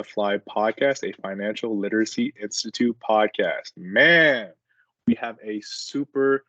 the Fly podcast, a financial literacy institute podcast. Man, we have a super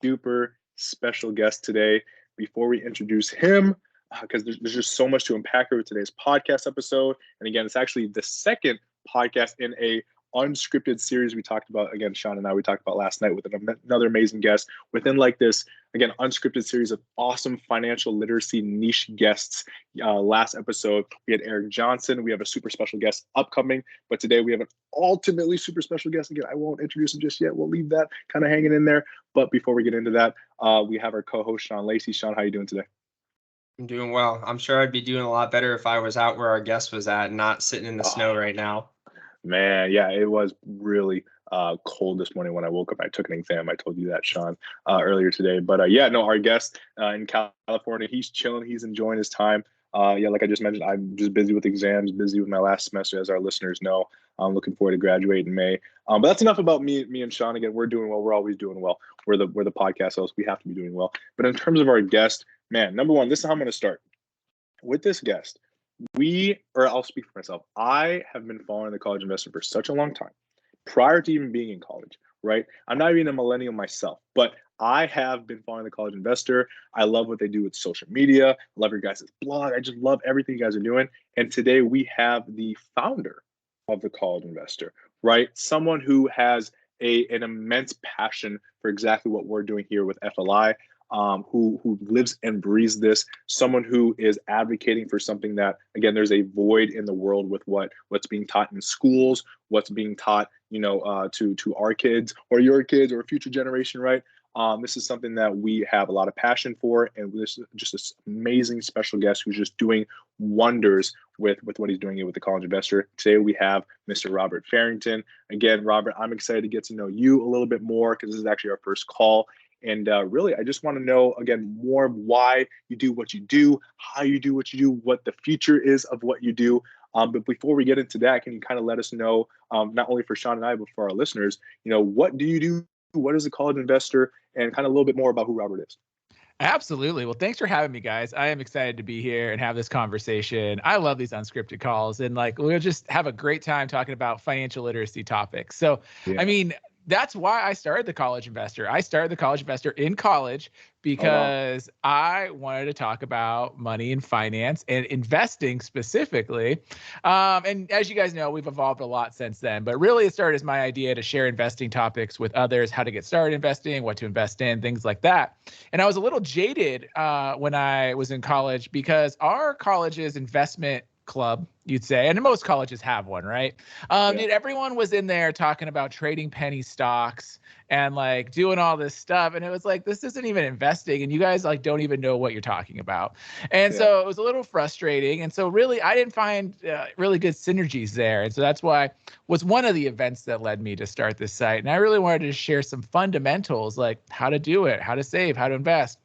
duper special guest today. Before we introduce him, because there's just so much to unpack over today's podcast episode. And again, it's actually the second podcast in a unscripted series we talked about. Again, Sean and I, we talked about last night with another amazing guest within like this, again, unscripted series of awesome financial literacy niche guests. Last episode, we had Eric Johnson. We have a super special guest upcoming, but today we have an ultimately super special guest. Again, I won't introduce him just yet. We'll leave that kind of hanging in there. But before we get into that, we have our co-host, Sean Lacey. Sean, how are you doing today? I'm doing well. I'm sure I'd be doing a lot better if I was out where our guest was at, not sitting in the snow right now. Man, yeah, it was really cold this morning when I woke up. I took an exam. I told you that, Sean, earlier today. But yeah, no, our guest in California, he's chilling. He's enjoying his time. Yeah, like I just mentioned, I'm just busy with exams, busy with my last semester, as our listeners know. I'm looking forward to graduate in May. But that's enough about me and Sean. Again, we're doing well. We're always doing well. We're the podcast hosts. We have to be doing well. But in terms of our guest, man, number one, this is how I'm going to start. With this guest, I'll speak for myself. I have been following the College Investor for such a long time, prior to even being in college, right? I'm not even a millennial myself, but I have been following the College Investor. I love what they do with social media. I love your guys' blog. I just love everything you guys are doing. And today we have the founder of the College Investor, right? Someone who has an immense passion for exactly what we're doing here with FLI. Who lives and breathes this, someone who is advocating for something that, again, there's a void in the world with what's being taught in schools, what's being taught, to our kids or your kids or a future generation, right? This is something that we have a lot of passion for, and this is just this amazing special guest who's just doing wonders with what he's doing here with the College Investor. Today we have Mr. Robert Farrington. Again, Robert, I'm excited to get to know you a little bit more because this is actually our first call. And really, I just want to know, again, more of why you do what you do, how you do what you do, what the future is of what you do. But before we get into that, can you kind of let us know, not only for Sean and I, but for our listeners, what do you do? What is a College Investor? And kind of a little bit more about who Robert is. Absolutely. Well, thanks for having me, guys. I am excited to be here and have this conversation. I love these unscripted calls, and we'll just have a great time talking about financial literacy topics. So, yeah. I mean, that's why I started the College Investor. I started the College Investor in college because I wanted to talk about money and finance and investing specifically. And as you guys know, we've evolved a lot since then, but really it started as my idea to share investing topics with others, how to get started investing, what to invest in, things like that. And I was a little jaded when I was in college because our college's investment club, you'd say, and most colleges have one, right? Dude, everyone was in there talking about trading penny stocks and doing all this stuff, and it was this isn't even investing, and you guys don't even know what you're talking about. And so it was a little frustrating, and so really I didn't find really good synergies there, and so that's why was one of the events that led me to start this site. And I really wanted to share some fundamentals, like how to do it, how to save, how to invest,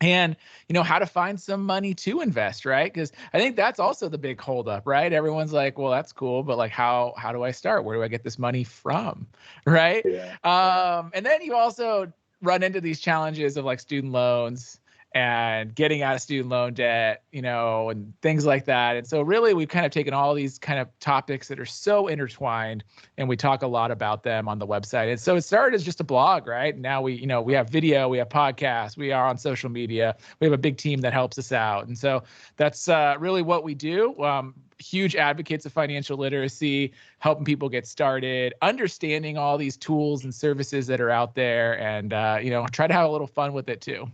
and, how to find some money to invest, right? Because I think that's also the big holdup, right? Everyone's like, well, that's cool, but how do I start? Where do I get this money from, right? Yeah. And then you also run into these challenges of student loans and getting out of student loan debt, and things like that. And so really we've kind of taken all these kind of topics that are so intertwined, and we talk a lot about them on the website. And so it started as just a blog, right? Now we have video, we have podcasts, we are on social media, we have a big team that helps us out. And so that's really what we do. Huge advocates of financial literacy, helping people get started, understanding all these tools and services that are out there, and try to have a little fun with it too.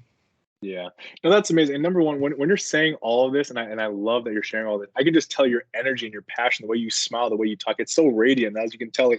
Yeah, no, that's amazing. And number one, when you're saying all of this, and I love that you're sharing all this, I can just tell your energy and your passion, the way you smile, the way you talk, it's so radiant. As you can tell,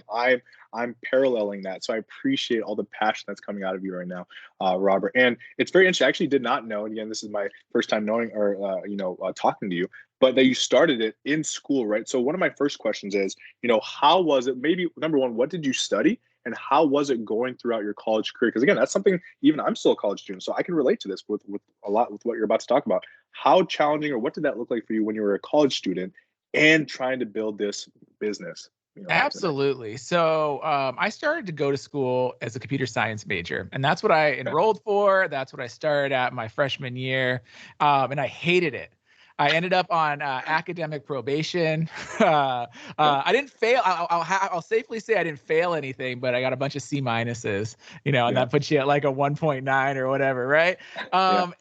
I'm paralleling that. So I appreciate all the passion that's coming out of you right now, Robert. And it's very interesting. I actually did not know, and again, this is my first time knowing or talking to you, but that you started it in school, right? So one of my first questions is, how was it? Maybe number one, what did you study? And how was it going throughout your college career? Because again, that's something, even I'm still a college student, so I can relate to this with a lot with what you're about to talk about. How challenging, or what did that look like for you when you were a college student and trying to build this business? Absolutely. So I started to go to school as a computer science major, and that's what I enrolled for. That's what I started at my freshman year, and I hated it. I ended up on academic probation. I didn't fail. I'll safely say I didn't fail anything, but I got a bunch of C minuses, and that puts you at like a 1.9 or whatever, right?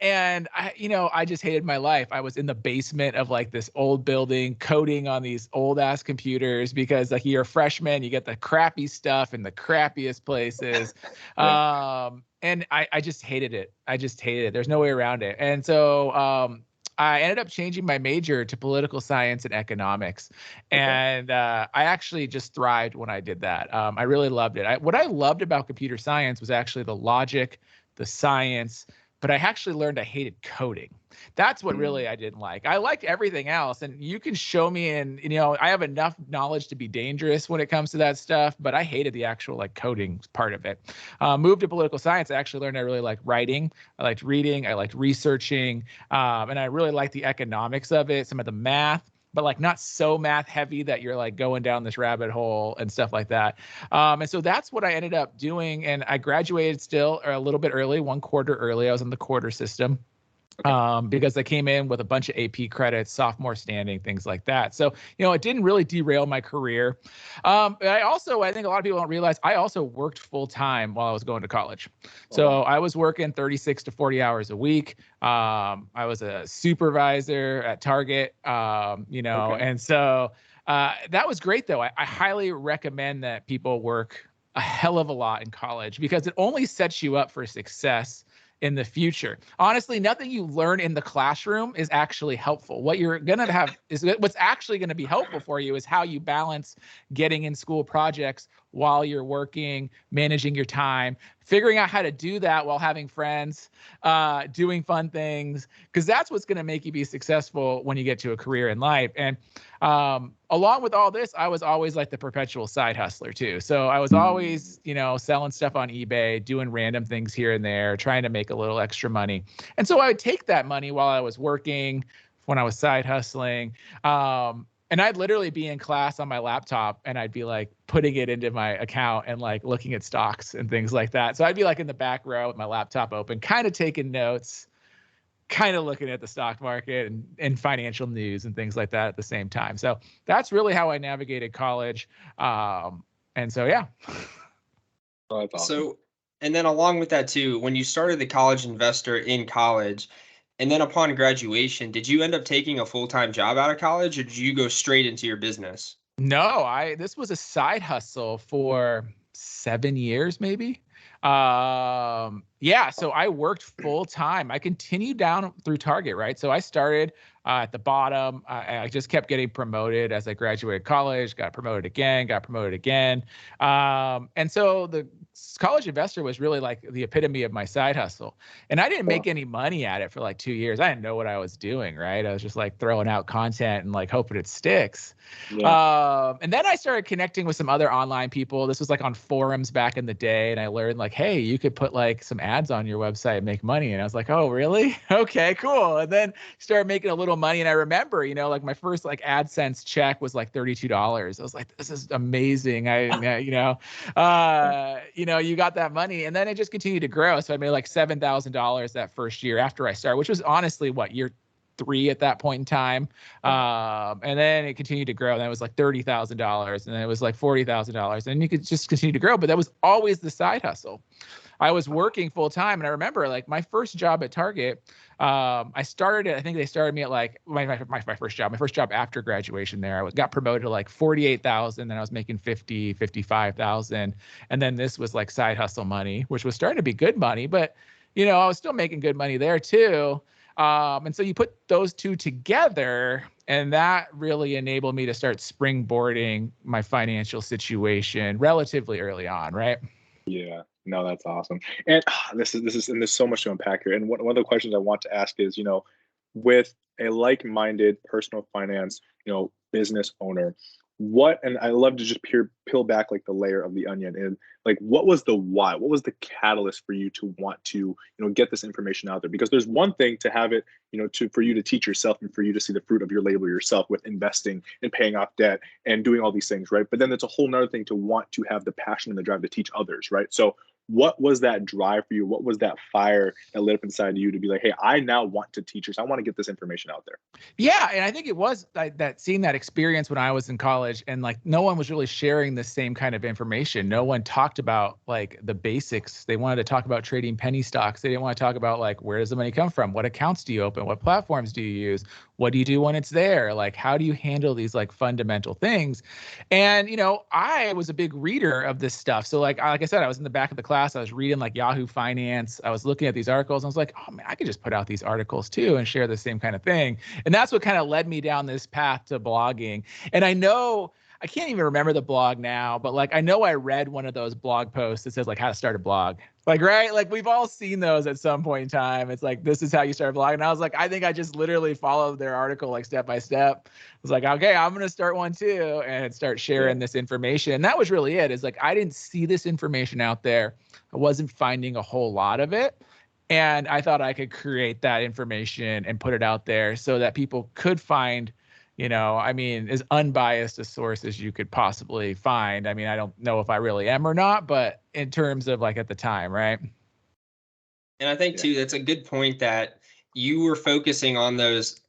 And I just hated my life. I was in the basement of like this old building coding on these old ass computers because like you're a freshman, you get the crappy stuff in the crappiest places. And I just hated it. I just hated it. There's no way around it. And so I ended up changing my major to political science and economics. And I actually just thrived when I did that. I really loved it. What I loved about computer science was actually the logic, the science, but I actually learned I hated coding. That's what really I didn't like. I liked everything else. And you can show me, and I have enough knowledge to be dangerous when it comes to that stuff, but I hated the actual like coding part of it. Moved to political science. I actually learned I really liked writing. I liked reading. I liked researching. And I really liked the economics of it, some of the math, but like not so math heavy that you're like going down this rabbit hole and stuff like that. And so that's what I ended up doing. And I graduated still a little bit early, 1 quarter early. I was in the quarter system. Because I came in with a bunch of AP credits, sophomore standing, things like that. So, it didn't really derail my career. I think a lot of people don't realize I also worked full time while I was going to college. So I was working 36 to 40 hours a week. I was a supervisor at Target, and so that was great though. I highly recommend that people work a hell of a lot in college because it only sets you up for success in the future. Honestly, nothing you learn in the classroom is actually helpful. What you're going to have is what's actually going to be helpful for you is how you balance getting in school projects while you're working, managing your time, figuring out how to do that while having friends, doing fun things, because that's what's going to make you be successful when you get to a career in life. And along with all this, I was always like the perpetual side hustler too. So I was always, selling stuff on eBay, doing random things here and there, trying to make a little extra money. And so I would take that money while I was working, when I was side hustling. And I'd literally be in class on my laptop and I'd be like putting it into my account and like looking at stocks and things like that. So I'd be like in the back row with my laptop open, kind of taking notes, kind of looking at the stock market and financial news and things like that at the same time. So that's really how I navigated college. And so, yeah. Oh, that's awesome. So, and then along with that too, when you started the College Investor in college, and then upon graduation, did you end up taking a full-time job out of college or did you go straight into your business? No, this was a side hustle for 7 years, maybe. So I worked full time. I continued down through Target, right? So I started at the bottom. I just kept getting promoted as I graduated college, got promoted again. And so the College Investor was really like the epitome of my side hustle. And I didn't make any money at it for like 2 years. I didn't know what I was doing, right? I was just like throwing out content and like hoping it sticks. And then I started connecting with some other online people. This was like on forums back in the day. And I learned like, hey, you could put like some ads on your website and make money. And I was like, oh, really? Okay, cool. And then started making a little money. And I remember, like my first like AdSense check was like $32. I was like, this is amazing. You got that money. And then it just continued to grow. So I made like $7,000 that first year after I started, which was honestly year 3 at that point in time. And then it continued to grow. And then it was like $30,000. And then it was like $40,000. And you could just continue to grow. But that was always the side hustle. I was working full time. And I remember like my first job at Target, I think they started me at like my first job after graduation there. I got promoted to like 48,000. Then I was making 55,000. And then this was like side hustle money, which was starting to be good money, but I was still making good money there too. And so you put those two together and that really enabled me to start springboarding my financial situation relatively early on. Right. Yeah. No, that's awesome. And there's so much to unpack here. And one of the questions I want to ask is, with a like-minded personal finance, business owner, and I love to just peel back like the layer of the onion, and like, what was the why? What was the catalyst for you to want to, get this information out there? Because there's one thing to have it, for you to teach yourself and for you to see the fruit of your labor yourself with investing and paying off debt and doing all these things, right? But then it's a whole nother thing to want to have the passion and the drive to teach others, right? So what was that drive for you? What was that fire that lit up inside you to be like, hey, I now want to teach this. I want to get this information out there. Yeah, and I think it was that seeing that experience when I was in college, and like no one was really sharing the same kind of information. No one talked about like the basics. They wanted to talk about trading penny stocks. They didn't want to talk about like, where does the money come from? What accounts do you open? What platforms do you use? What do you do when it's there? Like, how do you handle these like fundamental things? And I was a big reader of this stuff. So like I said, I was in the back of the class. I was reading like Yahoo Finance. I was looking at these articles. And I was like, oh man, I could just put out these articles too and share the same kind of thing. And that's what kind of led me down this path to blogging. And I can't even remember the blog now, but like I know I read one of those blog posts that says like how to start a blog. Like, right? Like we've all seen those at some point in time. It's like, this is how you start a blog. And I was like, I think I just literally followed their article like step by step. I was like, okay, I'm going to start one too and start sharing this information. And that was really it. Is like, I didn't see this information out there. I wasn't finding a whole lot of it. And I thought I could create that information and put it out there so that people could find, as unbiased a source as you could possibly find. I mean, I don't know if I really am or not, but in terms of like at the time, right? And I think too, that's a good point that you were focusing on those,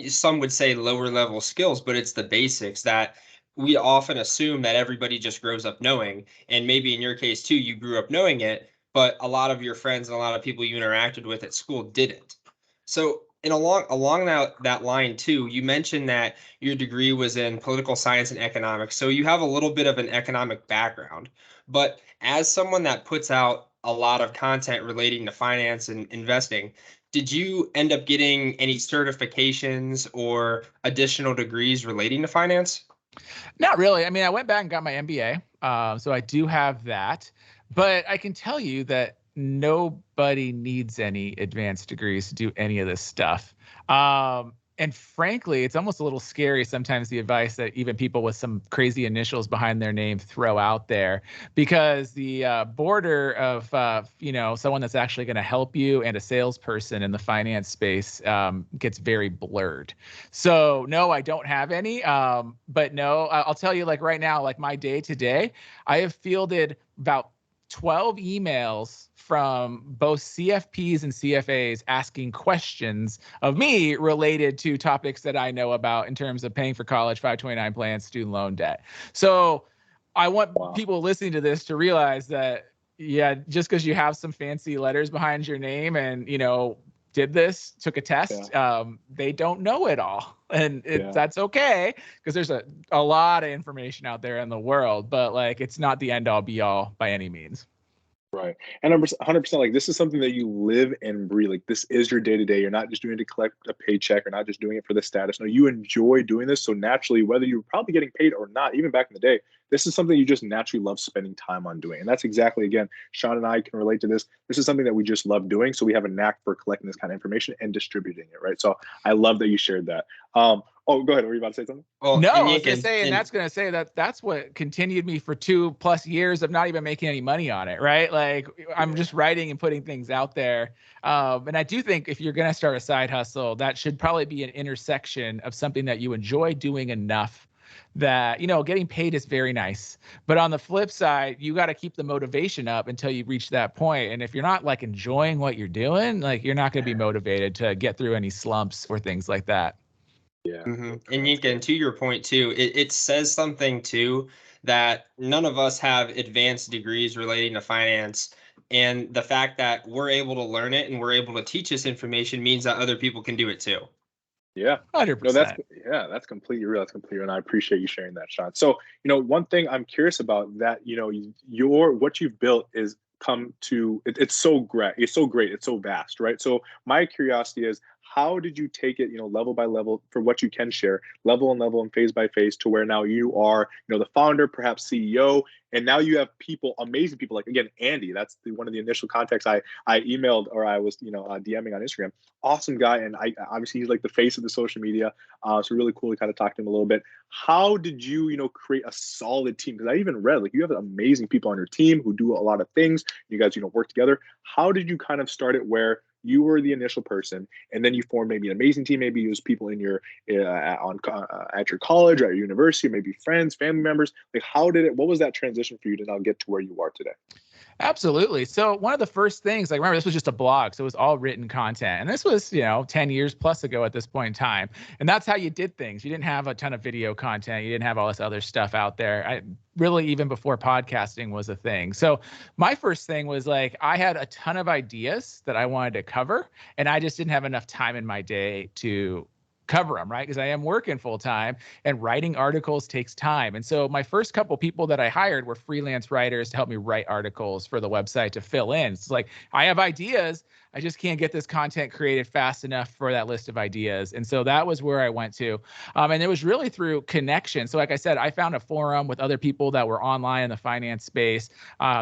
some would say lower level skills, but it's the basics that we often assume that everybody just grows up knowing. And maybe in your case too, you grew up knowing it, but a lot of your friends and a lot of people you interacted with at school didn't. So and along that line too, you mentioned that your degree was in political science and economics. So you have a little bit of an economic background. But as someone that puts out a lot of content relating to finance and investing, did you end up getting any certifications or additional degrees relating to finance? Not really. I mean, I went back and got my MBA. So I do have that. But I can tell you that nobody needs any advanced degrees to do any of this stuff. And frankly, it's almost a little scary sometimes, the advice that even people with some crazy initials behind their name throw out there, because the border of, someone that's actually going to help you and a salesperson in the finance space gets very blurred. So no, I don't have any. But no, I'll tell you, like right now, like my day to day, I have fielded about 12 emails from both CFPs and CFAs asking questions of me related to topics that I know about in terms of paying for college, 529 plans, student loan debt. So I want people listening to this to realize that, just because you have some fancy letters behind your name and, took a test, they don't know it all. And that's okay, because there's a lot of information out there in the world, but like, it's not the end all be all by any means. Right. And I'm 100% like, this is something that you live and breathe. Like, this is your day to day. You're not just doing it to collect a paycheck, or not just doing it for the status. No, you enjoy doing this. So naturally, whether you're probably getting paid or not, even back in the day, this is something you just naturally love spending time on doing. And that's exactly, again, Sean and I can relate to this. This is something that we just love doing. So we have a knack for collecting this kind of information and distributing it. Right. So I love that you shared that. Oh, go ahead. Were you about to say something? Well, no, I was going to say, and that's going to say that's what continued me for 2+ years of not even making any money on it, right? Like, I'm just writing and putting things out there. And I do think if you're going to start a side hustle, that should probably be an intersection of something that you enjoy doing enough that, getting paid is very nice. But on the flip side, you got to keep the motivation up until you reach that point. And if you're not like enjoying what you're doing, like, you're not going to be motivated to get through any slumps or things like that. Yeah. Mm-hmm. And Yinka, to your point too, it says something too, that none of us have advanced degrees relating to finance. And the fact that we're able to learn it and we're able to teach this information means that other people can do it too. Yeah, 100%. No, that's completely real. That's completely real. And I appreciate you sharing that, Sean. So, one thing I'm curious about that, what you've built is it's so great. It's so great. It's so vast, right? So my curiosity is, how did you take it, level by level, for what you can share, level and phase by phase, to where now you are, the founder, perhaps CEO, and now you have amazing people, like, again, Andy, that's one of the initial contacts I emailed, or I was, DMing on Instagram. Awesome guy. And obviously he's like the face of the social media. So really cool to kind of talk to him a little bit. How did you, create a solid team? Because I even read, like, you have amazing people on your team who do a lot of things. You guys, work together. How did you kind of start it where you were the initial person, and then you formed maybe an amazing team? Maybe you use people in your at your college or at your university, or maybe friends, family members. Like, what was that transition for you to now get to where you are today? Absolutely. So one of the first things, like, remember, this was just a blog, so it was all written content, and this was 10 years plus ago at this point in time, and that's how you did things. You didn't have a ton of video content, you didn't have all this other stuff out there. Really, even before podcasting was a thing. So my first thing was, like, I had a ton of ideas that I wanted to cover, and I just didn't have enough time in my day to cover them, right? Because I am working full time, and writing articles takes time. And so my first couple people that I hired were freelance writers to help me write articles for the website to fill in. It's like, I have ideas, I just can't get this content created fast enough for that list of ideas. And so that was where I went to. And it was really through connection. So like I said, I found a forum with other people that were online in the finance space.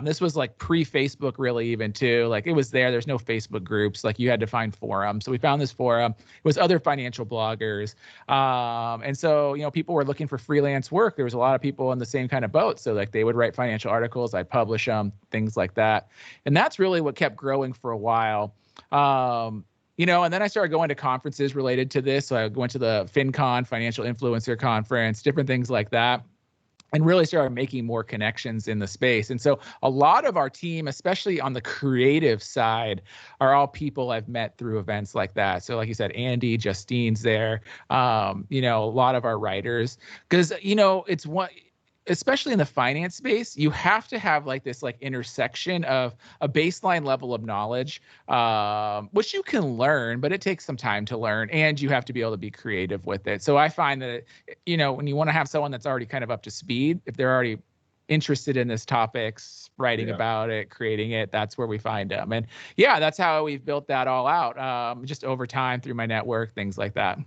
This was like pre-Facebook really, even too. Like, it was there's no Facebook groups. Like, you had to find forums. So we found this forum. It was other financial bloggers. And so, people were looking for freelance work. There was a lot of people in the same kind of boat. So like, they would write financial articles, I'd publish them, things like that. And that's really what kept growing for a while. And then I started going to conferences related to this. So I went to the FinCon, Financial Influencer Conference, different things like that, and really started making more connections in the space. And so a lot of our team, especially on the creative side, are all people I've met through events like that. So like you said, Andy, Justine's there, a lot of our writers, because, it's one, especially in the finance space, you have to have like this like intersection of a baseline level of knowledge, which you can learn, but it takes some time to learn, and you have to be able to be creative with it. So I find that, when you want to have someone that's already kind of up to speed, if they're already interested in this topics, writing about it, creating it, that's where we find them. And that's how we've built that all out, just over time through my network, things like that.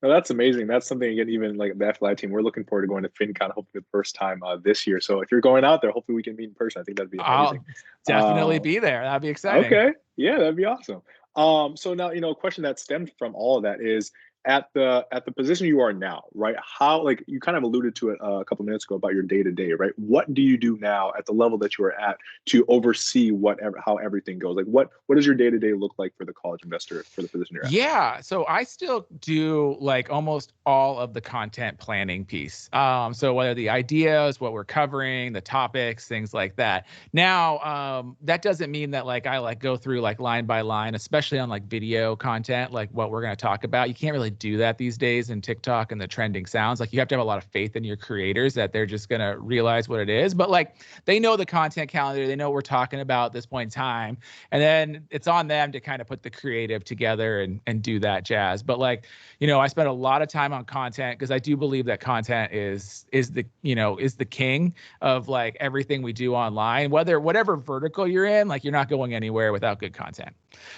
No, that's amazing. That's something, again, even like the FLI team, we're looking forward to going to FinCon, hopefully the first time this year. So if you're going out there, hopefully we can meet in person. I think that'd be amazing. I'll definitely be there. That'd be exciting. Okay. Yeah, that'd be awesome. So now, a question that stemmed from all of that is, at the position you are now, right? How, like, you kind of alluded to it a couple minutes ago about your day to day, right? What do you do now at the level that you are at to oversee how everything goes? Like, what does your day to day look like for the college investor for the position you're at? Yeah, so I still do like almost all of the content planning piece. So whether the ideas, what we're covering, the topics, things like that. Now, that doesn't mean that like I like go through like line by line, especially on like video content, like what we're going to talk about. You can't really do that these days in TikTok and the trending sounds. Like, you have to have a lot of faith in your creators that they're just going to realize what it is. But like, they know the content calendar, they know what we're talking about at this point in time. And then it's on them to kind of put the creative together and do that jazz. But like, I spend a lot of time on content because I do believe that content is the king of like everything we do online, whatever vertical you're in. Like, you're not going anywhere without good content.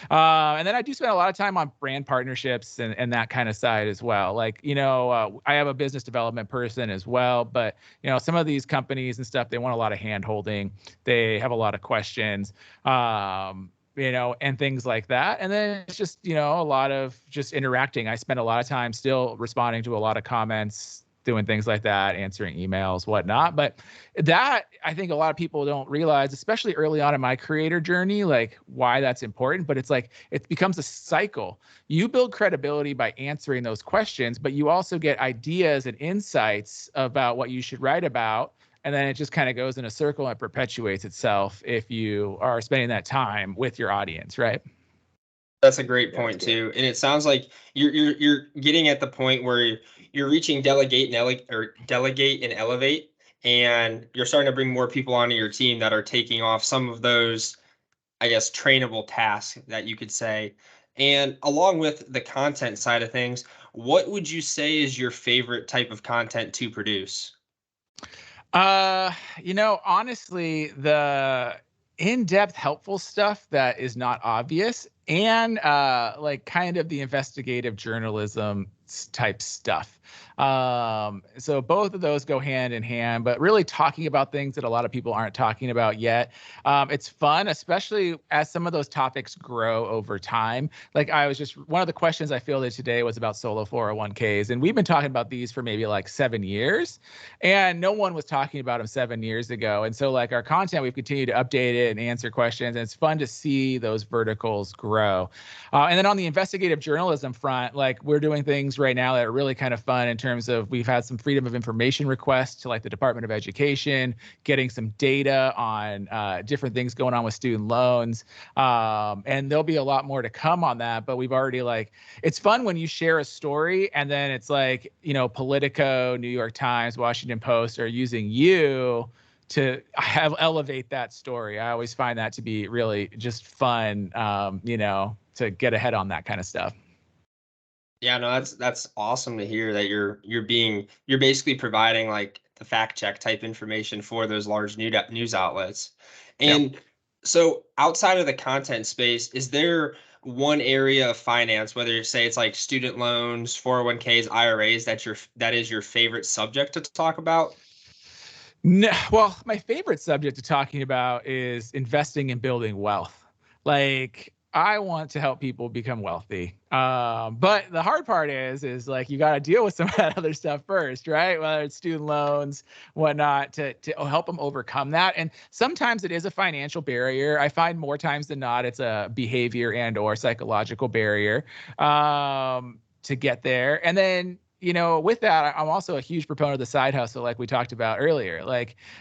And then I do spend a lot of time on brand partnerships and that kind of side as well. Like, I have a business development person as well, but some of these companies and stuff, they want a lot of hand holding. They have a lot of questions, and things like that. And then it's just, a lot of just interacting. I spend a lot of time still responding to a lot of comments, doing things like that, answering emails, whatnot. But that, I think a lot of people don't realize, especially early on in my creator journey, like why that's important. But it's like, it becomes a cycle. You build credibility by answering those questions, but you also get ideas and insights about what you should write about. And then it just kind of goes in a circle and perpetuates itself if you are spending that time with your audience, right? That's a great point too. And it sounds like you're getting at the point where you're reaching delegate and elevate, and you're starting to bring more people onto your team that are taking off some of those, I guess, trainable tasks that you could say. And along with the content side of things, what would you say is your favorite type of content to produce? Honestly, the in-depth helpful stuff that is not obvious, and like kind of the investigative journalism type stuff. So both of those go hand in hand, but really talking about things that a lot of people aren't talking about yet. It's fun, especially as some of those topics grow over time. Like, one of the questions I fielded today was about solo 401ks. And we've been talking about these for maybe like 7 years, and no one was talking about them 7 years ago. And so like our content, we've continued to update it and answer questions. And it's fun to see those verticals grow. And then on the investigative journalism front, like we're doing things right now that are really kind of fun done in terms of we've had some freedom of information requests to like the Department of Education, getting some data on different things going on with student loans. And there'll be a lot more to come on that, but we've already it's fun when you share a story and then it's like, Politico, New York Times, Washington Post are using you to elevate that story. I always find that to be really just fun, to get ahead on that kind of stuff. Yeah, no, that's awesome to hear that you're basically providing like the fact check type information for those large news outlets. And so outside of the content space, is there one area of finance, whether you say it's like student loans, 401ks, IRAs, that is your favorite subject to talk about? No, well, my favorite subject to talking about is investing and building wealth. I want to help people become wealthy. But the hard part is like, you got to deal with some of that other stuff first, right? Whether it's student loans, whatnot, to help them overcome that. And sometimes it is a financial barrier. I find more times than not, it's a behavior and or psychological barrier to get there. And then, with that, I'm also a huge proponent of the side hustle, like we talked about earlier.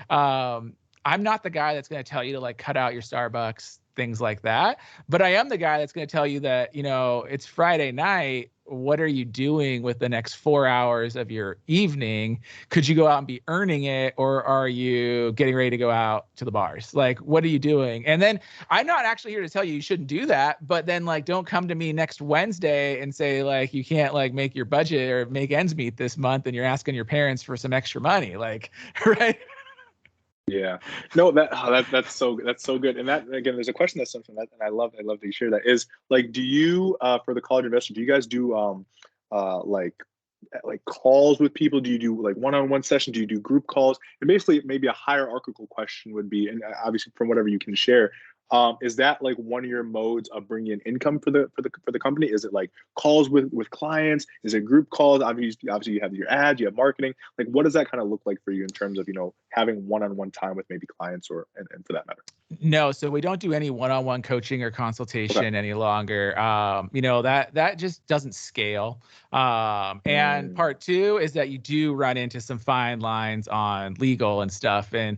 I'm not the guy that's going to tell you to cut out your Starbucks, things like that. But I am the guy that's going to tell you that, it's Friday night. What are you doing with the next 4 hours of your evening? Could you go out and be earning it? Or are you getting ready to go out to the bars? What are you doing? And then I'm not actually here to tell you shouldn't do that. But then don't come to me next Wednesday and say you can't make your budget or make ends meet this month. And you're asking your parents for some extra money. Right. Yeah, no, that's so good. And that, again, there's a question that's something that, and I love that you share that, is do you for the college investor, do you guys do calls with people? Do you do one-on-one sessions? Do you do group calls? And basically maybe a hierarchical question would be, and obviously from whatever you can share, is that one of your modes of bringing in income for the company? Is it calls with clients? Is it group calls? Obviously you have your ads, you have marketing. What does that kind of look like for you in terms of having one-on-one time with maybe clients and for that matter? No, so we don't do any one-on-one coaching or consultation any longer. That just doesn't scale. And part two is that you do run into some fine lines on legal and stuff. And,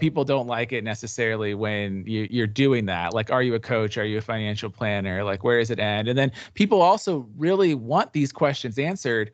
people don't like it necessarily when you're doing that. Are you a coach? Are you a financial planner? Where does it end? And then people also really want these questions answered,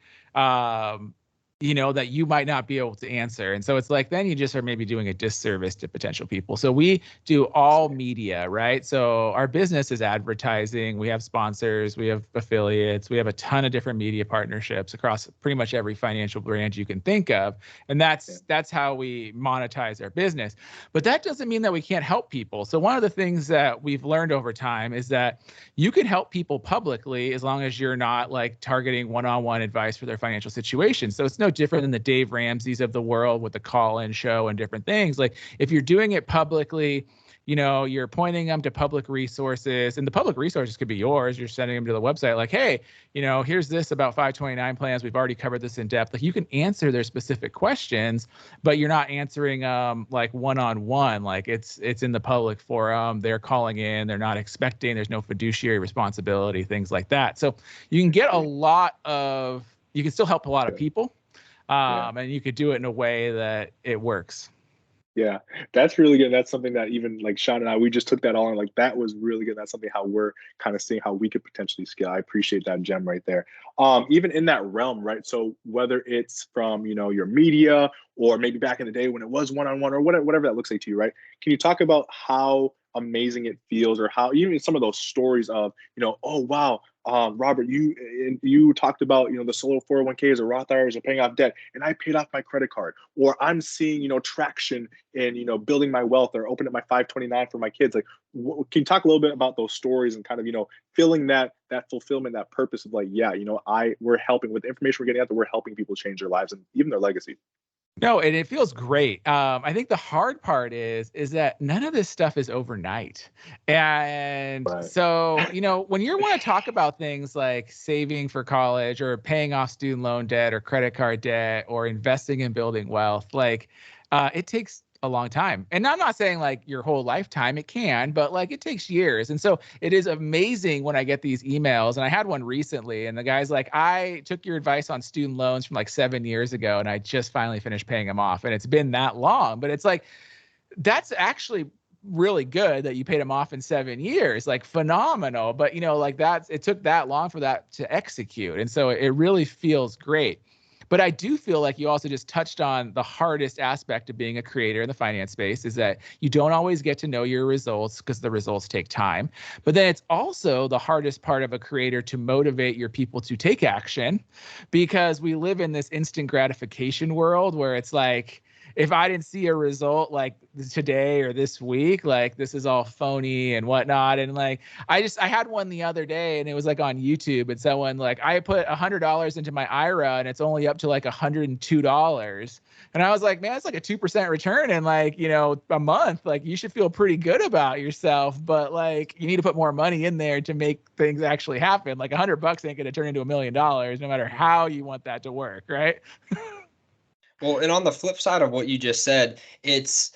that you might not be able to answer. And so it's then you just are maybe doing a disservice to potential people. So we do all media, right? So our business is advertising. We have sponsors, we have affiliates, we have a ton of different media partnerships across pretty much every financial brand you can think of. And that's how we monetize our business. But that doesn't mean that we can't help people. So one of the things that we've learned over time is that you can help people publicly as long as you're not targeting one-on-one advice for their financial situation. So it's no different than the Dave Ramseys of the world with the call-in show and different things. If you're doing it publicly, you're pointing them to public resources, and the public resources could be yours. You're sending them to the website hey, here's this about 529 plans. We've already covered this in depth. You can answer their specific questions, but you're not answering one-on-one. It's in the public forum. They're calling in. They're not expecting. There's no fiduciary responsibility, things like that. So you can get you can still help a lot of people. And you could do it in a way that it works. Yeah, that's really good. That's something that even Sean and I, we just took that all and that was really good. That's something how we're kind of seeing how we could potentially scale. I appreciate that gem right there. Even in that realm, right? So whether it's from, your media or maybe back in the day when it was one-on-one or whatever that looks like to you, right? Can you talk about how amazing it feels, or how even some of those stories of, oh, wow, Robert, you talked about, the solo 401ks or Roth IRAs are paying off debt, and I paid off my credit card, or I'm seeing, traction in, building my wealth, or opening up my 529 for my kids. Can you talk a little bit about those stories and kind of, feeling that fulfillment, that purpose of we're helping with the information we're getting out there, we're helping people change their lives and even their legacy. No, and it feels great. I think the hard part is that none of this stuff is overnight. And so, when you want to talk about things like saving for college or paying off student loan debt or credit card debt or investing in building wealth, it takes a long time. And I'm not saying like your whole lifetime, it can, but like it takes years. And so it is amazing when I get these emails. And I had one recently, and the guy's like, I took your advice on student loans from like 7 years ago, and I just finally finished paying them off. And it's been that long, but it's like, that's actually really good that you paid them off in 7 years, like phenomenal. But you know, like it took that long for that to execute. And so it really feels great. But I do feel like you also just touched on the hardest aspect of being a creator in the finance space, is that you don't always get to know your results because the results take time. But then it's also the hardest part of a creator to motivate your people to take action, because we live in this instant gratification world where it's like, if I didn't see a result like today or this week, like this is all phony and whatnot. And like, I had one the other day, and it was like on YouTube, and someone like, I put $100 into my IRA and it's only up to like $102. And I was like, man, it's like a 2% return in like, you know, a month. Like, you should feel pretty good about yourself, but like, you need to put more money in there to make things actually happen. Like $100 ain't going to turn into $1 million, no matter how you want that to work. Right. Well, and on the flip side of what you just said, it's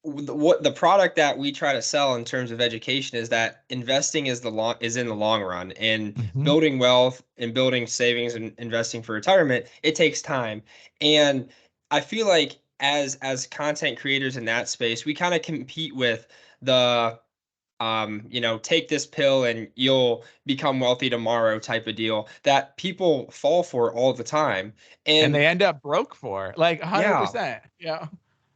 what the product that we try to sell in terms of education is that investing is in the long run, and building wealth and building savings and investing for retirement, it takes time. And I feel like as content creators in that space, we kind of compete with the you know, take this pill and you'll become wealthy tomorrow type of deal that people fall for all the time. And they end up broke for like 100%. Yeah.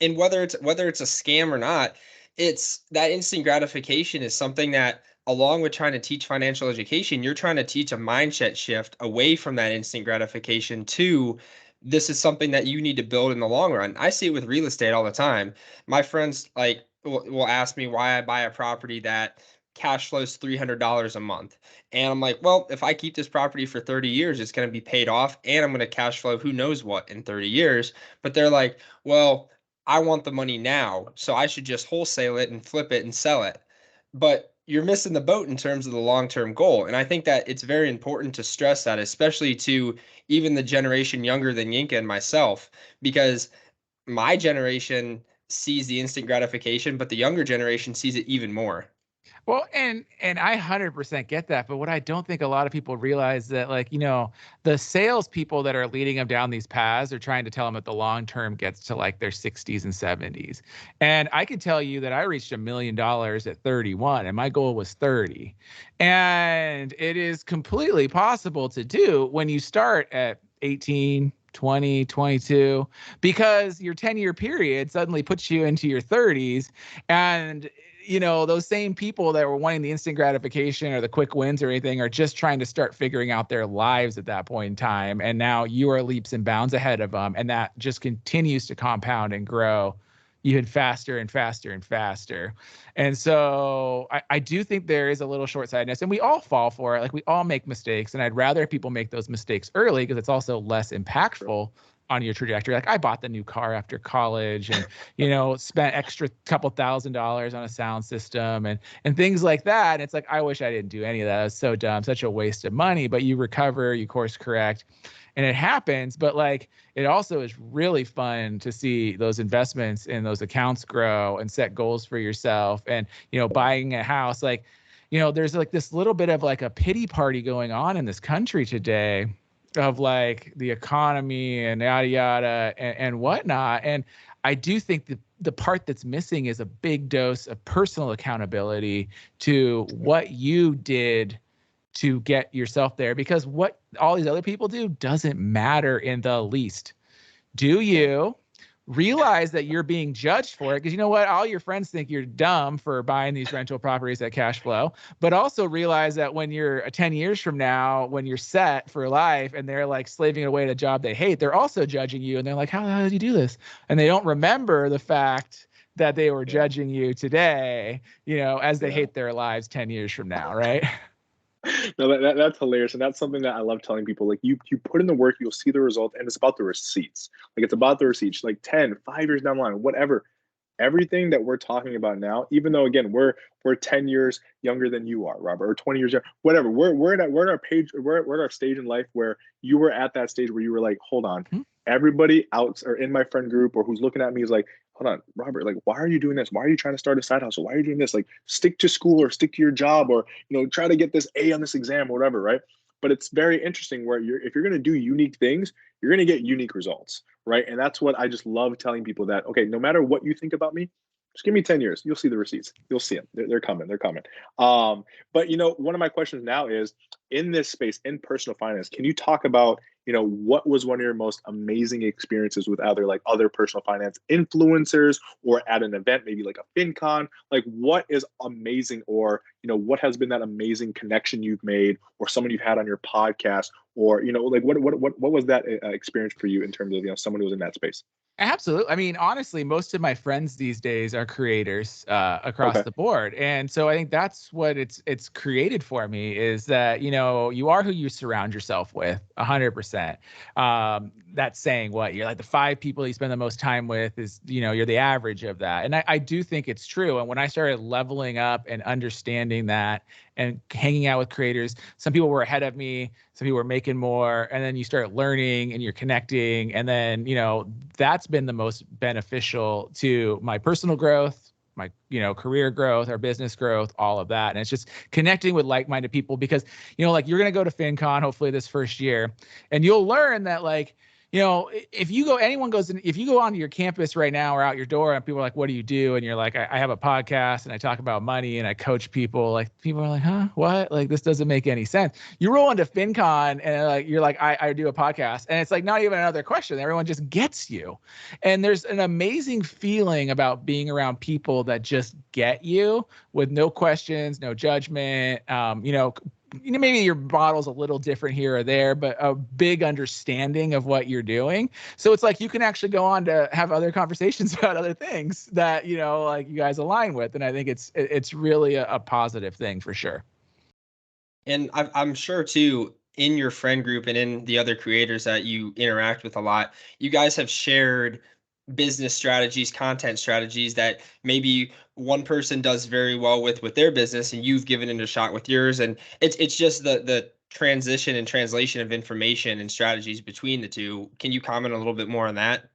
And whether it's a scam or not, it's that instant gratification is something that, along with trying to teach financial education, you're trying to teach a mindset shift away from that instant gratification to, this is something that you need to build in the long run. I see it with real estate all the time. My friends like will ask me why I buy a property that cash flows $300 a month. And I'm like, well, if I keep this property for 30 years, it's going to be paid off and I'm going to cash flow who knows what in 30 years. But they're like, well, I want the money now, so I should just wholesale it and flip it and sell it. But you're missing the boat in terms of the long-term goal. And I think that it's very important to stress that, especially to even the generation younger than Yinka and myself, because my generation sees the instant gratification, but the younger generation sees it even more. Well, and I 100% get that, but what I don't think a lot of people realize that, like, you know, the salespeople that are leading them down these paths are trying to tell them that the long term gets to like their 60s and 70s. And I can tell you that I reached $1 million at 31, and my goal was 30. And it is completely possible to do when you start at 18, 20, 22, because your 10-year period suddenly puts you into your 30s. And you know, those same people that were wanting the instant gratification or the quick wins or anything are just trying to start figuring out their lives at that point in time. And now you are leaps and bounds ahead of them. And that just continues to compound and grow even faster and faster and faster. And so I do think there is a little short-sightedness, and we all fall for it. Like, we all make mistakes, and I'd rather people make those mistakes early because it's also less impactful on your trajectory. Like, I bought the new car after college and, you know, spent extra couple $1,000s on a sound system and things like that. And it's like, I wish I didn't do any of that. It was so dumb, such a waste of money. But you recover, you course correct, and it happens. But like, it also is really fun to see those investments in those accounts grow and set goals for yourself. And, you know, buying a house, like, you know, there's like this little bit of like a pity party going on in this country today of like the economy and yada yada and whatnot. And I do think that the part that's missing is a big dose of personal accountability to what you did to get yourself there, because what all these other people do doesn't matter in the least. Do you realize that you're being judged for it? Because you know what? All your friends think you're dumb for buying these rental properties at cash flow, but also realize that when you're 10 years from now, when you're set for life and they're like slaving away at a job they hate, they're also judging you. And they're like, how the hell did you do this? And they don't remember the fact that they were judging you today, you know, as they hate their lives 10 years from now. Right. No, that's hilarious. And that's something that I love telling people. Like, you put in the work, you'll see the result, and it's about the receipts. Like, it's about the receipts, like 10, 5 years down the line, whatever. Everything that we're talking about now, even though, again, we're 10 years younger than you are, Robert, or 20 years younger, whatever. We're at our stage in life where you were at that stage where you were like, hold on, everybody out or in my friend group or who's looking at me is like, hold on, Robert, like, why are you doing this? Why are you trying to start a side hustle? Why are you doing this? Like, stick to school or stick to your job, or, try to get this A on this exam or whatever, right? But it's very interesting where if you're going to do unique things, you're going to get unique results, right? And that's what I just love telling people, that, okay, no matter what you think about me, just give me 10 years. You'll see the receipts. You'll see them. They're coming. They're coming. But, one of my questions now is, in this space, in personal finance, can you talk about, what was one of your most amazing experiences with either like other personal finance influencers, or at an event, maybe like a FinCon? Like, what is amazing, or, what has been that amazing connection you've made, or someone you've had on your podcast, or, like what was that experience for you in terms of, someone who was in that space? Absolutely. I mean, honestly, most of my friends these days are creators across Okay. the board. And so I think that's what it's created for me, is that, you are who you surround yourself with 100%. That's saying what you're like, the 5 people you spend the most time with is, you're the average of that. And I do think it's true. And when I started leveling up and understanding that and hanging out with creators, some people were ahead of me, some people were making more, and then you start learning and you're connecting. And then, that's been the most beneficial to my personal growth, my, career growth, our business growth, all of that. And it's just connecting with like-minded people, because, like, you're going to go to FinCon, hopefully this first year, and you'll learn that, like, if you go, anyone goes in, if you go onto your campus right now or out your door and people are like, what do you do? And you're like, I have a podcast and I talk about money and I coach people. Like, people are like, huh, what? Like, this doesn't make any sense. You roll into FinCon and like, you're like, I do a podcast, and it's like, not even another question. Everyone just gets you. And there's an amazing feeling about being around people that just get you with no questions, no judgment. Maybe your model's a little different here or there, but a big understanding of what you're doing. So it's like you can actually go on to have other conversations about other things that, like, you guys align with. And I think it's really a positive thing for sure. And I'm sure too, in your friend group and in the other creators that you interact with a lot, you guys have shared business strategies, content strategies that maybe one person does very well with their business, and you've given it a shot with yours. And it's just the transition and translation of information and strategies between the two. Can you comment a little bit more on that?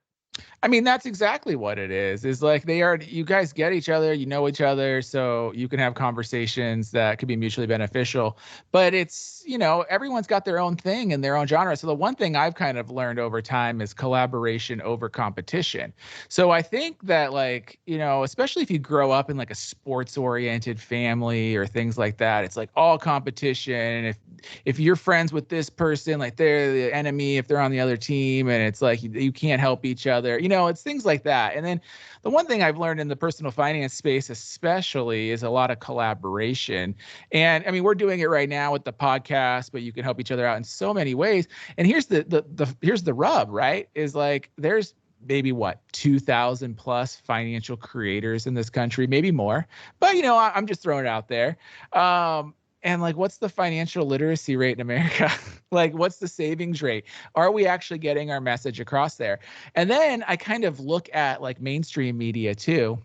I mean, that's exactly what it is like, you guys get each other, each other, so you can have conversations that could be mutually beneficial. But it's, everyone's got their own thing and their own genre. So the one thing I've kind of learned over time is collaboration over competition. So I think that, like, especially if you grow up in like a sports oriented family or things like that, it's like all competition. And if you're friends with this person, like, they're the enemy if they're on the other team, and it's like you can't help each other. It's things like that. And then the one thing I've learned in the personal finance space especially is a lot of collaboration. And I mean, we're doing it right now with the podcast, but you can help each other out in so many ways. And here's here's the rub, right? Is like, there's maybe 2,000 plus financial creators in this country, maybe more, but I'm just throwing it out there. And like, what's the financial literacy rate in America? Like, what's the savings rate? Are we actually getting our message across there? And then I kind of look at like mainstream media too.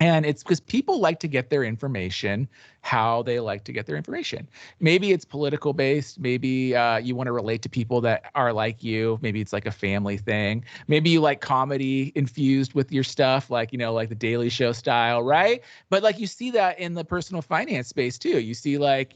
And it's because people like to get their information how they like to get their information. Maybe it's political based. Maybe you want to relate to people that are like you. Maybe it's like a family thing. Maybe you like comedy infused with your stuff, like, like the Daily Show style, right? But like, you see that in the personal finance space too. You see, like,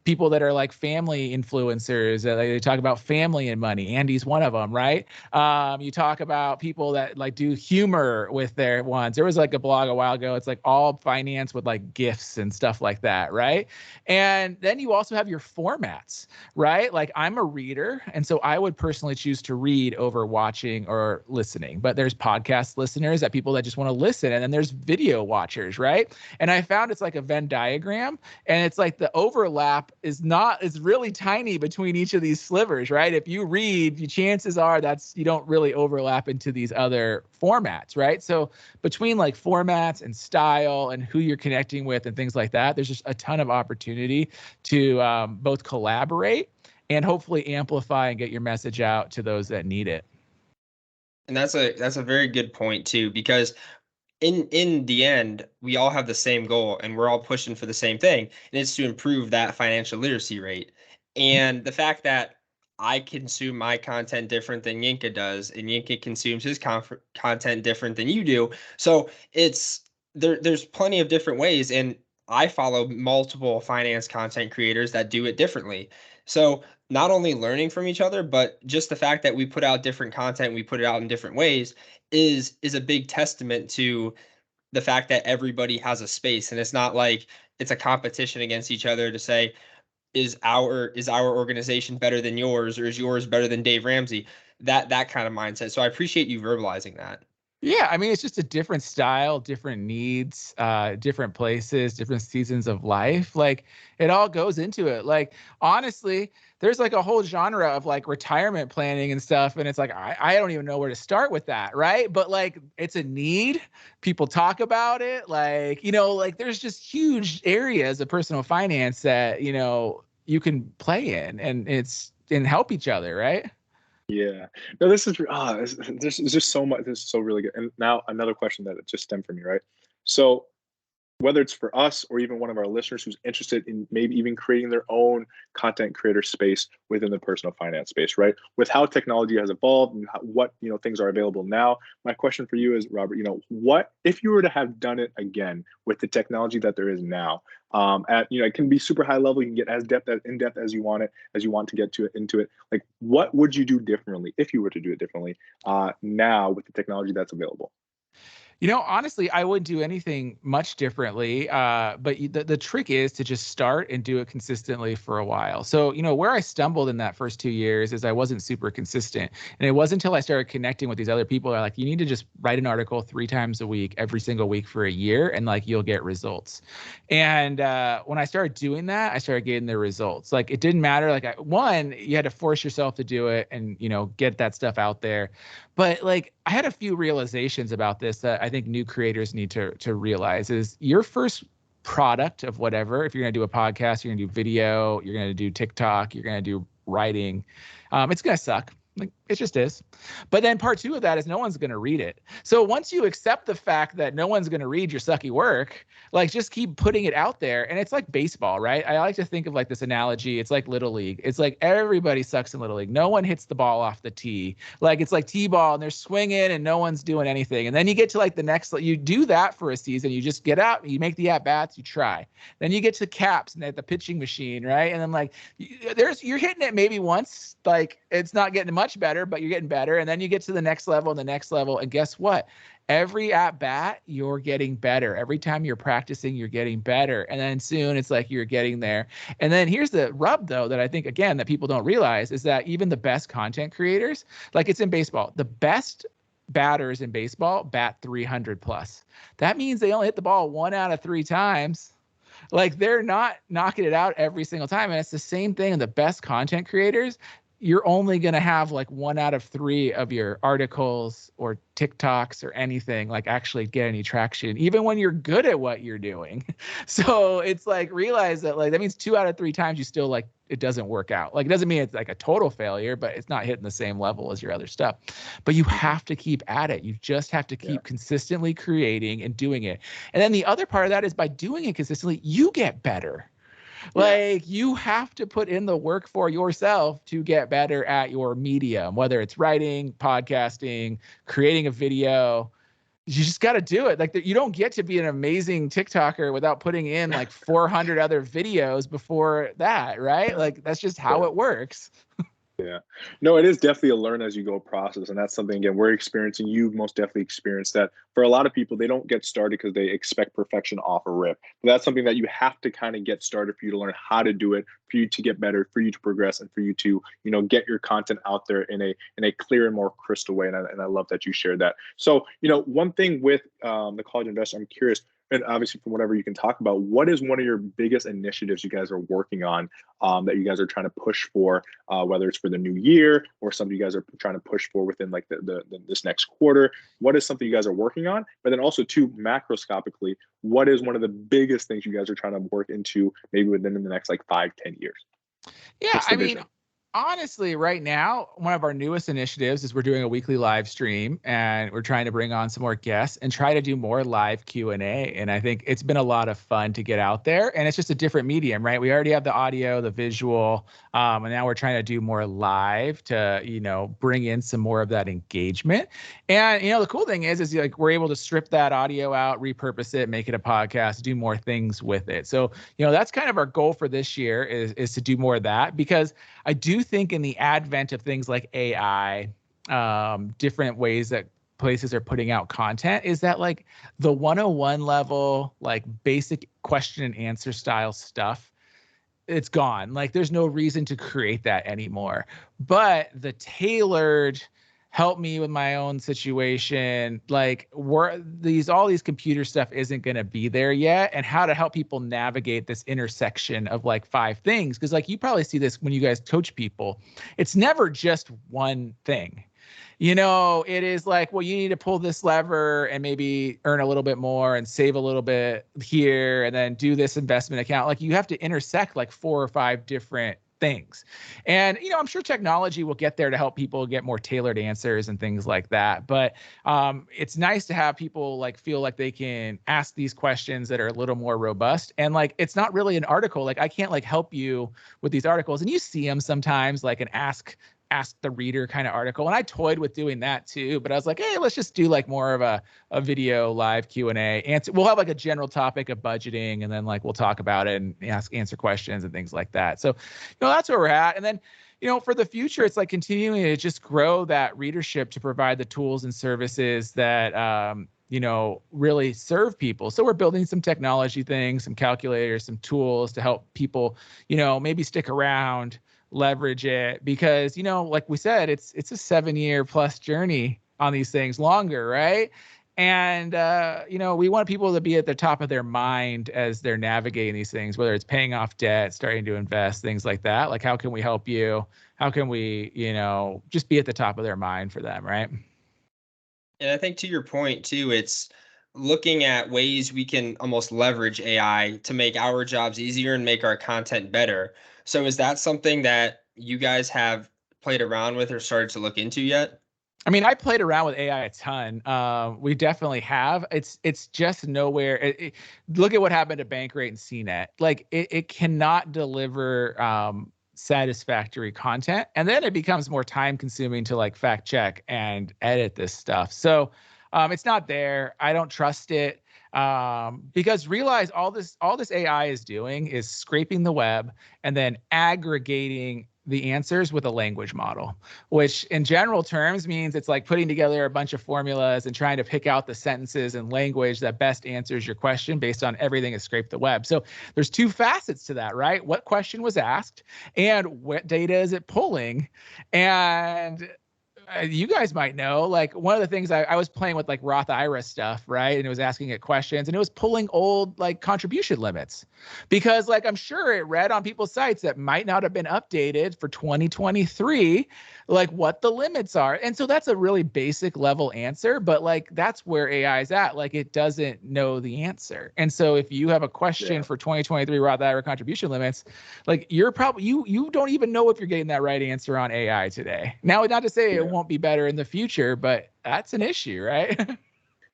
people that are like family influencers. They talk about family and money. Andy's one of them, right? You talk about people that like do humor with their ones. There was like a blog a while ago. It's like all finance with like gifts and stuff like that, right? And then you also have your formats, right? Like, I'm a reader, and so I would personally choose to read over watching or listening. But there's podcast listeners, that people that just want to listen, and then there's video watchers, right? And I found it's like a Venn diagram, and it's like the overlap is really tiny between each of these slivers, right? If you read, the chances are you don't really overlap into these other formats, right? So between like formats and style and who you're connecting with and things like that, there's just a ton of opportunity to both collaborate and hopefully amplify and get your message out to those that need it. And that's a very good point too, because in the end, we all have the same goal and we're all pushing for the same thing, and it's to improve that financial literacy rate. And the fact that I consume my content different than Yinka does, and Yinka consumes his content different than you do. So there's plenty of different ways, and I follow multiple finance content creators that do it differently. So not only learning from each other, but just the fact that we put out different content, we put it out in different ways is a big testament to the fact that everybody has a space, and it's not like it's a competition against each other to say, is our organization better than yours, or is yours better than Dave Ramsey? That kind of mindset. So I appreciate you verbalizing that. Yeah, I mean, it's just a different style, different needs, different places, different seasons of life. Like it all goes into it. Like honestly, there's like a whole genre of like retirement planning and stuff. And it's like, I don't even know where to start with that. Right. But like it's a need. People talk about it. Like, like there's just huge areas of personal finance that, you can play in and help each other. Right. Yeah. No, this is this is just so much. This is so really good. And now another question that just stemmed from me, right? So whether it's for us or even one of our listeners who's interested in maybe even creating their own content creator space within the personal finance space, right? With how technology has evolved and what things are available now, my question for you is, Robert, what if you were to have done it again with the technology that there is now? It can be super high level. You can get as in depth as you want to get into it. Like, what would you do differently if you were to do it differently now with the technology that's available? Honestly, I wouldn't do anything much differently. But the trick is to just start and do it consistently for a while. So, where I stumbled in that first 2 years is I wasn't super consistent. And it wasn't until I started connecting with these other people that are like, you need to just write an article 3 times a week, every single week for a year, and like you'll get results. And when I started doing that, I started getting the results. Like it didn't matter. Like one, you had to force yourself to do it and, get that stuff out there. But like I had a few realizations about this that I think new creators need to realize is your first product of whatever, if you're going to do a podcast, you're going to do video, you're going to do TikTok, you're going to do writing, it's going to suck. Like it just is. But then part 2 of that is no one's going to read it. So once you accept the fact that no one's going to read your sucky work, like just keep putting it out there. And it's like baseball, right? I like to think of like this analogy. It's like Little League. It's like everybody sucks in Little League. No one hits the ball off the tee. Like it's like T-ball and they're swinging and no one's doing anything. And then you get to like the next, you do that for a season. You just get out, you make the at-bats, you try. Then you get to caps and at the pitching machine, right? And then like you're hitting it maybe once, like it's not getting much better, but you're getting better. And then you get to the next level and the next level. And guess what? Every at bat, you're getting better. Every time you're practicing, you're getting better. And then soon it's like you're getting there. And then here's the rub, though, that I think, again, that people don't realize is that even the best content creators, like it's in baseball, the best batters in baseball bat 300 plus. That means they only hit the ball 1 out of 3 times. Like they're not knocking it out every single time. And it's the same thing in the best content creators. You're only going to have like 1 out of 3 of your articles or TikToks or anything like actually get any traction, even when you're good at what you're doing. So it's like, realize that like, that means 2 out of 3 times you still like, it doesn't work out. Like, it doesn't mean it's like a total failure, but it's not hitting the same level as your other stuff. But you have to keep at it. You just have to keep consistently creating and doing it. And then the other part of that is by doing it consistently, you get better. Like you have to put in the work for yourself to get better at your medium, whether it's writing, podcasting, creating a video. You just got to do it. Like you don't get to be an amazing TikToker without putting in like 400 other videos before that, right? Like that's just how it works. Yeah, no, it is definitely a learn as you go process. And that's something, again, we're experiencing. You most definitely experienced that. For a lot of people, they don't get started because they expect perfection off a rip. But that's something that you have to kind of get started for you to learn how to do it, for you to get better, for you to progress, and for you to, get your content out there in a clear and more crystal way. And I love that you shared that. So, one thing with the College Investor, I'm curious, and obviously from whatever you can talk about, what is one of your biggest initiatives you guys are working on that you guys are trying to push for, whether it's for the new year or something you guys are trying to push for within like this next quarter? What is something you guys are working on? But then also too, macroscopically, what is one of the biggest things you guys are trying to work into maybe within the next like 5-10 years? Yeah, I mean, Honestly, right now, one of our newest initiatives is we're doing a weekly live stream, and we're trying to bring on some more guests and try to do more live Q&A. And I think it's been a lot of fun to get out there, and it's just a different medium, right? We already have the audio, the visual, and now we're trying to do more live to, bring in some more of that engagement. And, the cool thing is like we're able to strip that audio out, repurpose it, make it a podcast, do more things with it. So, that's kind of our goal for this year is to do more of that, because I do think in the advent of things like AI, different ways that places are putting out content, is that like the 101 level, like basic question and answer style stuff, it's gone. Like there's no reason to create that anymore. But the tailored, help me with my own situation, like all these computer stuff isn't going to be there yet, and how to help people navigate this intersection of like 5 things. Because like you probably see this when you guys coach people, it's never just one thing. It is like, well, you need to pull this lever and maybe earn a little bit more and save a little bit here and then do this investment account. Like you have to intersect like 4 or 5 different things. And, I'm sure technology will get there to help people get more tailored answers and things like that. But it's nice to have people like feel like they can ask these questions that are a little more robust. And like, it's not really an article. Like I can't like help you with these articles, and you see them sometimes like an ask the reader kind of article. And I toyed with doing that too, but I was like, hey, let's just do like more of a video live Q&A answer. We'll have like a general topic of budgeting, and then like we'll talk about it and answer questions and things like that. So, that's where we're at. And then, for the future, it's like continuing to just grow that readership to provide the tools and services that, really serve people. So we're building some technology things, some calculators, some tools to help people, maybe stick around, leverage it, because like we said, it's a 7-year plus journey on these things, longer, right? And we want people to be at the top of their mind as they're navigating these things, whether it's paying off debt, starting to invest, things like that. Like, how can we help you? How can we just be at the top of their mind for them, right? And I think to your point too, it's looking at ways we can almost leverage AI to make our jobs easier and make our content better. So is that something that you guys have played around with or started to look into yet? I mean, I played around with AI a ton. We definitely have. It's just nowhere. Look at what happened to Bankrate and CNET. Like it cannot deliver satisfactory content, and then it becomes more time consuming to like fact check and edit this stuff. So it's not there. I don't trust it, because realize all this AI is doing is scraping the web and then aggregating the answers with a language model, which in general terms means it's like putting together a bunch of formulas and trying to pick out the sentences and language that best answers your question based on everything that scraped the web. So there's 2 facets to that, right? What question was asked and what data is it pulling? And you guys might know, like one of the things I was playing with like Roth IRA stuff, right? And it was asking it questions, and it was pulling old like contribution limits, because like I'm sure it read on people's sites that might not have been updated for 2023, like what the limits are. And so that's a really basic level answer, but like that's where AI is at. Like it doesn't know the answer. And so if you have a question for 2023 Roth IRA contribution limits, like you're probably you don't even know if you're getting that right answer on AI today. Now, not to say it won't be better in the future, but that's an issue, right?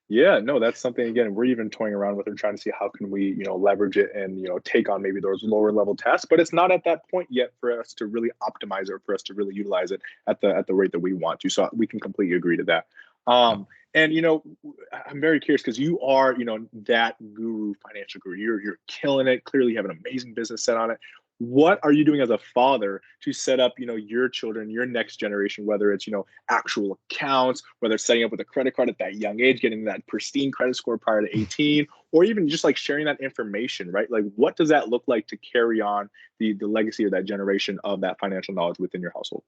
Yeah, no, that's something, again, we're even toying around with and trying to see how can we, leverage it and, take on maybe those lower level tasks, but it's not at that point yet for us to really optimize it, for us to really utilize it at the rate that we want to. So we can completely agree to that. And I'm very curious because you are, that guru, financial guru. You're killing it. Clearly, you have an amazing business set on it. What are you doing as a father to set up, your children, your next generation, whether it's, actual accounts, whether it's setting up with a credit card at that young age, getting that pristine credit score prior to 18, or even just like sharing that information, right? Like, what does that look like to carry on the legacy of that generation of that financial knowledge within your household?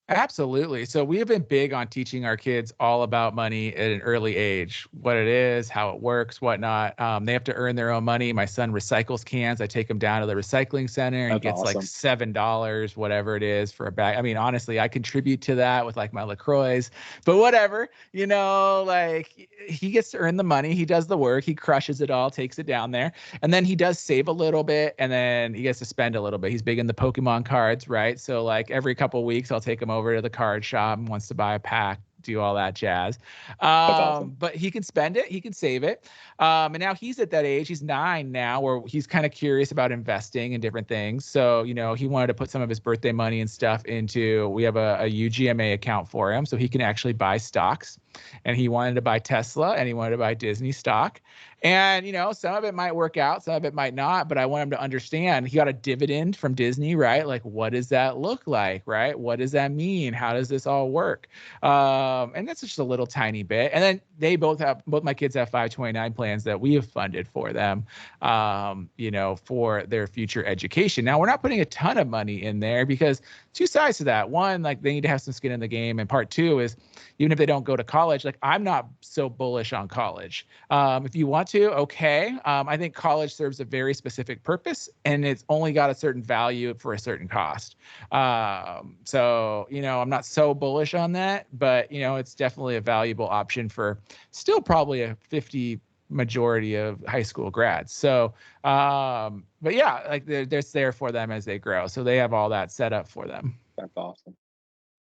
Absolutely. So we have been big on teaching our kids all about money at an early age, what it is, how it works, whatnot. They have to earn their own money. My son recycles cans. I take him down to the recycling center. He That's gets like awesome. $7, whatever it is for a bag. I mean, honestly, I contribute to that with like my LaCroix, but whatever, like he gets to earn the money. He does the work. He crushes it all, takes it down there. And then he does save a little bit, and then he gets to spend a little bit. He's big in the Pokemon cards, right? So like every couple of weeks, I'll take him over to the card shop and wants to buy a pack, do all that jazz. That's awesome. But he can spend it, he can save it. And now he's at that age, he's 9 now, where he's kind of curious about investing in different things. So, he wanted to put some of his birthday money and stuff into, we have a UGMA account for him, so he can actually buy stocks. And he wanted to buy Tesla, and he wanted to buy Disney stock. And, some of it might work out, some of it might not, but I want him to understand he got a dividend from Disney, right? Like, what does that look like, right? What does that mean? How does this all work? And that's just a little tiny bit. And then both my kids have 529 plans that we have funded for them, for their future education. Now, we're not putting a ton of money in there because two sides to that. One, like they need to have some skin in the game. And part two is, even if they don't go to college, like I'm not so bullish on college. If you want to, okay. I think college serves a very specific purpose, and it's only got a certain value for a certain cost. So, I'm not so bullish on that, but, it's definitely a valuable option for still probably a 50 majority of high school grads. So, but yeah, like they're there for them as they grow. So they have all that set up for them. That's awesome.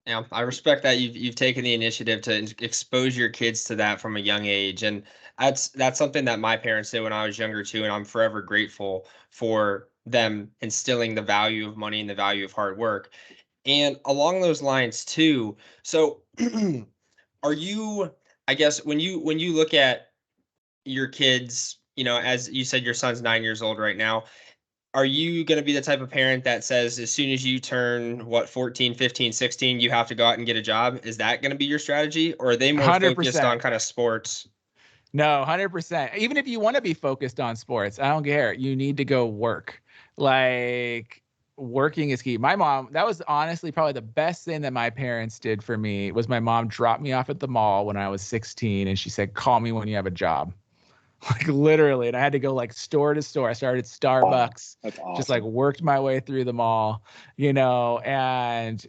Yeah, I respect that you've taken the initiative to expose your kids to that from a young age, and that's something that my parents did when I was younger too, and I'm forever grateful for them instilling the value of money and the value of hard work. And along those lines too, so are you, I guess, when you look at your kids, as you said, your son's 9 years old right now. Are you going to be the type of parent that says as soon as you turn 14, 15, 16, you have to go out and get a job? Is that going to be your strategy, or are they more 100%. focused on kind of sports? No, 100%. Even if you want to be focused on sports, I don't care. You need to go work. Like, working is key. My mom, that was honestly probably the best thing that my parents did for me, was my mom dropped me off at the mall when I was 16, and she said, call me when you have a job. Like literally, and I had to go like store to store. I started Starbucks, That's awesome. just like worked my way through them all, and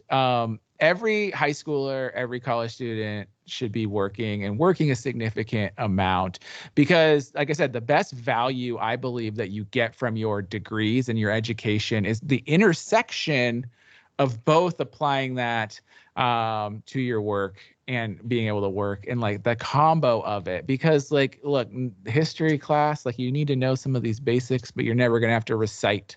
every high schooler, every college student should be working, and working a significant amount, because like I said, the best value I believe that you get from your degrees and your education is the intersection of both applying that to your work and being able to work, and like the combo of it. Because like, look, history class, like you need to know some of these basics, but you're never going to have to recite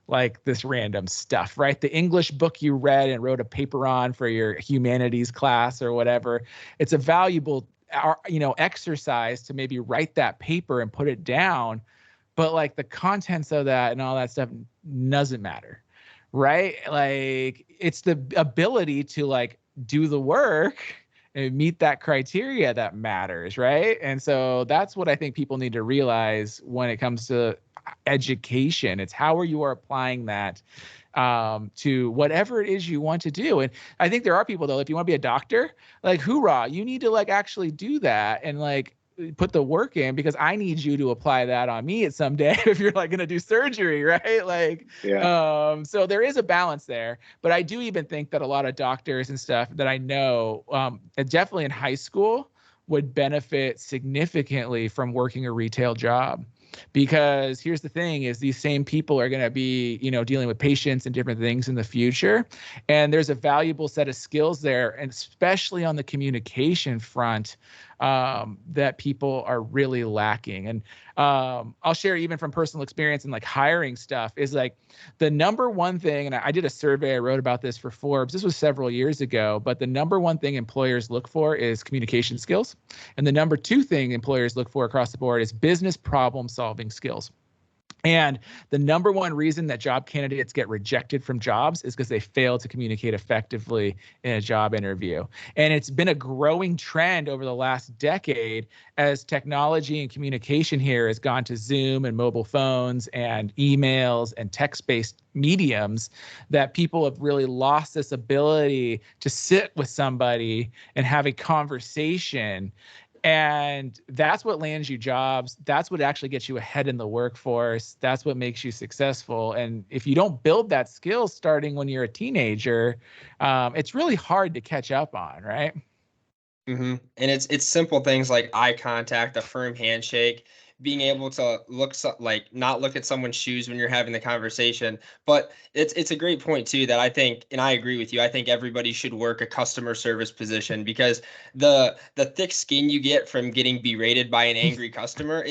like this random stuff, right? The English book you read and wrote a paper on for your humanities class or whatever, it's a valuable, exercise to maybe write that paper and put it down. But like the contents of that and all that stuff doesn't matter, right? Like it's the ability to like do the work and meet that criteria that matters, right? And so that's what I think people need to realize when it comes to education. It's how you are applying that to whatever it is you want to do. And I think there are people, though, if you want to be a doctor, like hoorah, you need to like actually do that and like put the work in, because I need you to apply that on me at some day if you're like going to do surgery, right? Like, yeah. So there is a balance there, but I do even think that a lot of doctors and stuff that I know, definitely in high school, would benefit significantly from working a retail job. Because here's the thing is these same people are going to be, dealing with patients and different things in the future. And there's a valuable set of skills there, and especially on the communication front, that people are really lacking. And I'll share even from personal experience and like hiring stuff is like the number one thing. And I did a survey, I wrote about this for Forbes. This was several years ago, but the number one thing employers look for is communication skills. And the number two thing employers look for across the board is business problem solving skills. And the number one reason that job candidates get rejected from jobs is because they fail to communicate effectively in a job interview. And it's been a growing trend over the last decade as technology and communication here has gone to Zoom and mobile phones and emails and text-based mediums, that people have really lost this ability to sit with somebody and have a conversation. And that's what lands you jobs. That's what actually gets you ahead in the workforce. That's what makes you successful. And if you don't build that skill starting when you're a teenager, it's really hard to catch up on, right? Mm-hmm. And it's simple things like eye contact, a firm handshake, being able to not look at someone's shoes when you're having the conversation. But it's a great point too, that I think, and I agree with you, I think everybody should work a customer service position, because the thick skin you get from getting berated by an angry customer,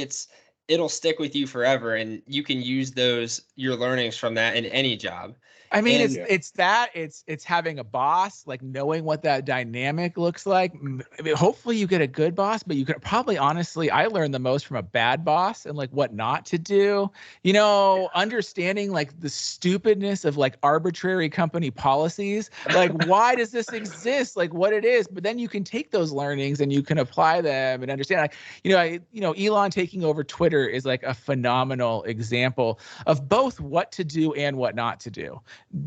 it'll stick with you forever, and you can use your learnings from that in any job. I mean, And it's having a boss, like knowing what that dynamic looks like. I mean, hopefully you get a good boss, but you could probably, honestly, I learned the most from a bad boss and like what not to do, understanding like the stupidness of like arbitrary company policies, like why does this exist, like what it is, but then you can take those learnings and you can apply them and understand, like, Elon taking over Twitter is like a phenomenal example of both what to do and what not to do.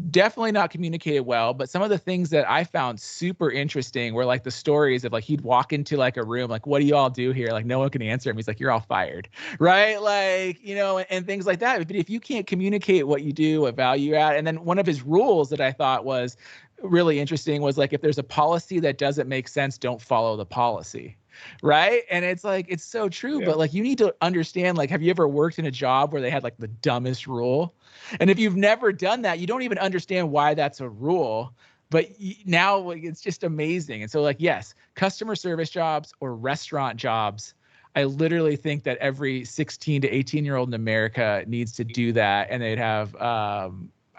Definitely not communicated well, but some of the things that I found super interesting were like the stories of like he'd walk into like a room, like, what do you all do here? Like no one can answer him. He's like, you're all fired, right? Like, and things like that. But if you can't communicate what you do, what value add, and then one of his rules that I thought was really interesting was like, if there's a policy that doesn't make sense, don't follow the policy. Right. And it's like, it's so true. Yeah. But like, you need to understand, like, have you ever worked in a job where they had like the dumbest rule? And if you've never done that, you don't even understand why that's a rule. But now it's just amazing. And so like, yes, customer service jobs or restaurant jobs. I literally think that every 16 to 18-year-old in America needs to do that. And they'd have,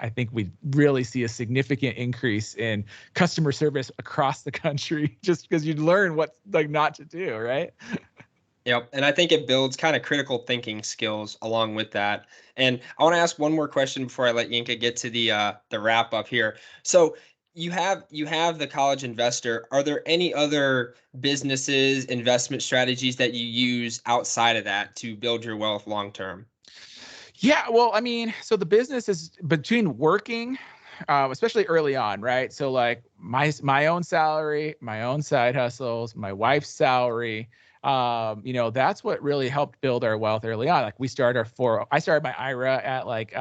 I think we really see a significant increase in customer service across the country, just because you learn what like not to do, right? Yep. And I think it builds kind of critical thinking skills along with that. And I want to ask one more question before I let Yinka get to the wrap up here. So you have the college investor. Are there any other businesses, investment strategies that you use outside of that to build your wealth long term? Yeah, well, I mean, so the business is between working, especially early on, right? So like my own salary, my own side hustles, my wife's salary, that's what really helped build our wealth early on. Like I started my IRA at like,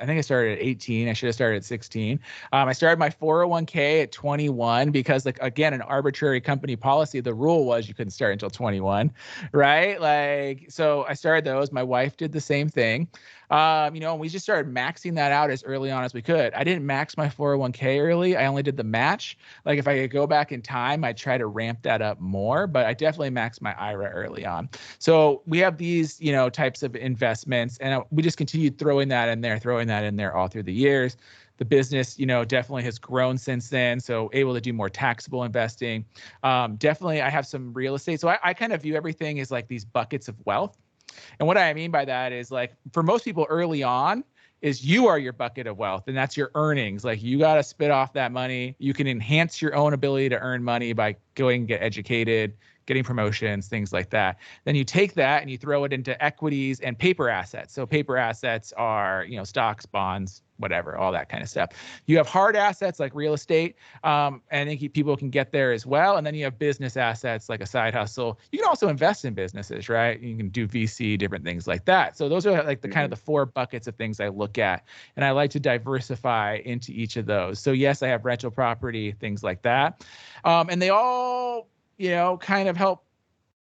I think I started at 18. I should have started at 16. I started my 401k at 21 because, like, again, an arbitrary company policy, the rule was you couldn't start until 21, right? Like, so I started those. My wife did the same thing. And we just started maxing that out as early on as we could. I didn't max my 401k early. I only did the match. Like if I could go back in time, I'd try to ramp that up more, but I definitely maxed my IRA early on. So we have these, types of investments, and we just continued throwing that in there all through the years. The business, definitely has grown since then. So able to do more taxable investing. Definitely, I have some real estate. So I kind of view everything as like these buckets of wealth. And what I mean by that is, like, for most people early on is you are your bucket of wealth, and that's your earnings. Like, you got to spit off that money. You can enhance your own ability to earn money by going and get educated, getting promotions, things like that. Then you take that and you throw it into equities and paper assets. So paper assets are, stocks, bonds, whatever, all that kind of stuff. You have hard assets like real estate. And I think people can get there as well. And then you have business assets like a side hustle. You can also invest in businesses, right? You can do VC, different things like that. So those are like the kind of the four buckets of things I look at. And I like to diversify into each of those. So yes, I have rental property, things like that. And they all, kind of help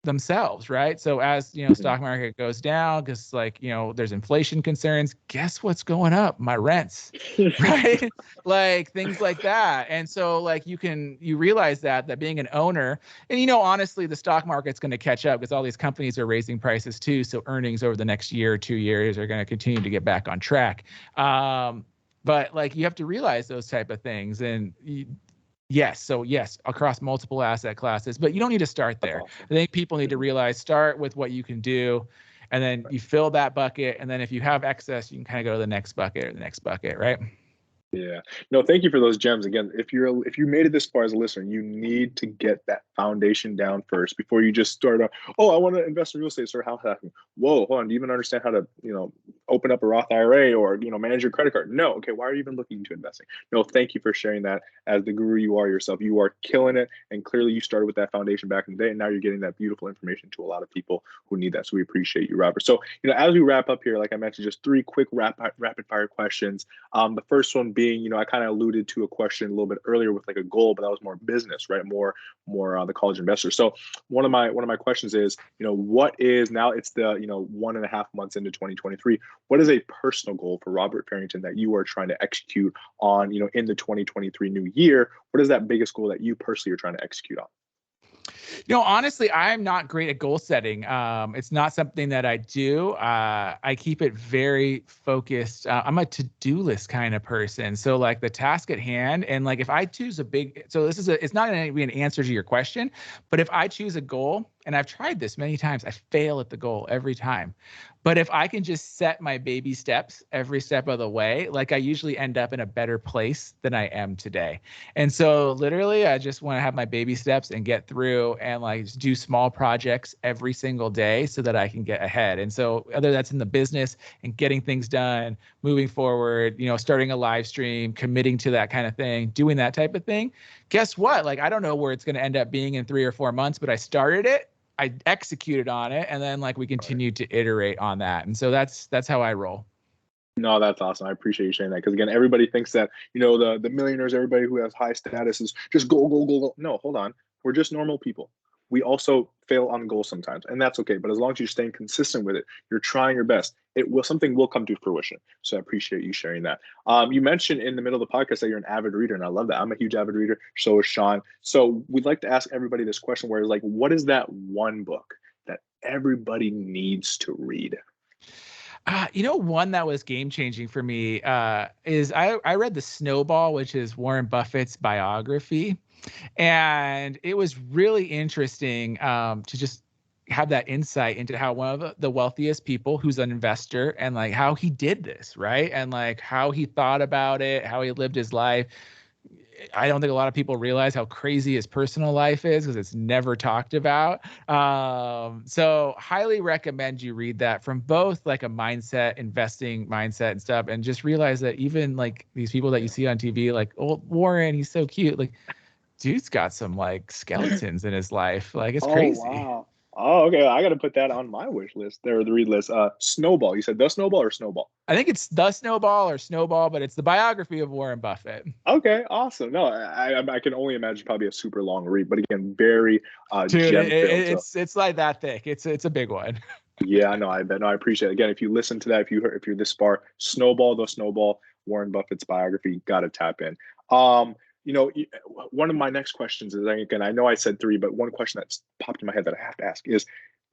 themselves, right? So as stock market goes down, because there's inflation concerns, guess what's going up? My rents, right? Like things like that. And so like you realize that being an owner, and honestly, the stock market's going to catch up because all these companies are raising prices too. So earnings over the next year or 2 years are going to continue to get back on track. But like you have to realize those type of things, and yes, across multiple asset classes, but you don't need to start there. I think people need to realize, start with what you can do, and then you fill that bucket. And then if you have excess, you can kind of go to the next bucket or the next bucket, right? Yeah. No, thank you for those gems. Again, if you made it this far as a listener, you need to get that foundation down first before you just start out, oh, I want to invest in real estate, sir. How hacking? Whoa, hold on. Do you even understand how to, open up a Roth IRA or, manage your credit card? No. Okay, why are you even looking into investing? No, thank you for sharing that. As the guru you are yourself, you are killing it. And clearly you started with that foundation back in the day, and now you're getting that beautiful information to a lot of people who need that. So we appreciate you, Robert. So, as we wrap up here, like I mentioned, just 3 quick rapid fire questions. The first one being, I kind of alluded to a question a little bit earlier with like a goal, but that was more business, right? More the college investor. So one of my questions is, what is, now it's the 1.5 months into 2023, what is a personal goal for Robert Farrington that you are trying to execute on, in the 2023 new year? What is that biggest goal that you personally are trying to execute on? Honestly, I'm not great at goal setting. It's not something that I do. I keep it very focused. I'm a to-do list kind of person. So like the task at hand, and like if I choose it's not going to be an answer to your question, but if I choose a goal, and I've tried this many times, I fail at the goal every time. But if I can just set my baby steps every step of the way, like I usually end up in a better place than I am today. And so literally, I just want to have my baby steps and get through and like just do small projects every single day so that I can get ahead. And so whether that's in the business and getting things done, moving forward, starting a live stream, committing to that kind of thing, doing that type of thing, guess what? Like, I don't know where it's going to end up being in 3 or 4 months, but I started it. I executed on it, and then like we continued to iterate on that. And so that's how I roll. No, that's awesome. I appreciate you sharing that. Because again, everybody thinks that, the millionaires, everybody who has high status is just go, go, go, go. No, hold on. We're just normal people. We also fail on goals sometimes, and that's okay. But as long as you're staying consistent with it, you're trying your best, something will come to fruition. So I appreciate you sharing that. You mentioned in the middle of the podcast that you're an avid reader, and I love that. I'm a huge avid reader. So is Sean. So we'd like to ask everybody this question, where it's like, what is that one book that everybody needs to read? One that was game changing for me is I read The Snowball, which is Warren Buffett's biography. And it was really interesting to just have that insight into how one of the wealthiest people, who's an investor, and like how he did this, right? And like how he thought about it, how he lived his life. I don't think a lot of people realize how crazy his personal life is because it's never talked about. So highly recommend you read that, from both like a mindset, investing mindset and stuff, and just realize that even like these people that you see on TV, like, oh, Warren, he's so cute. Like, dude's got some like skeletons in his life. Like, it's crazy. Wow. Oh, okay. I got to put that on my wish list or the read list. Snowball. You said The Snowball or Snowball? I think it's The Snowball or Snowball, but it's the biography of Warren Buffett. Okay, awesome. No, I can only imagine probably a super long read, but again, very Dude, gem-filled. It's like that thick. It's a big one. Yeah, no, I bet. No, I appreciate it. Again, if you listen to that, if you're this far, Snowball, The Snowball, Warren Buffett's biography, got to tap in. One of my next questions is, again, I know I said 3, but one question that's popped in my head that I have to ask is,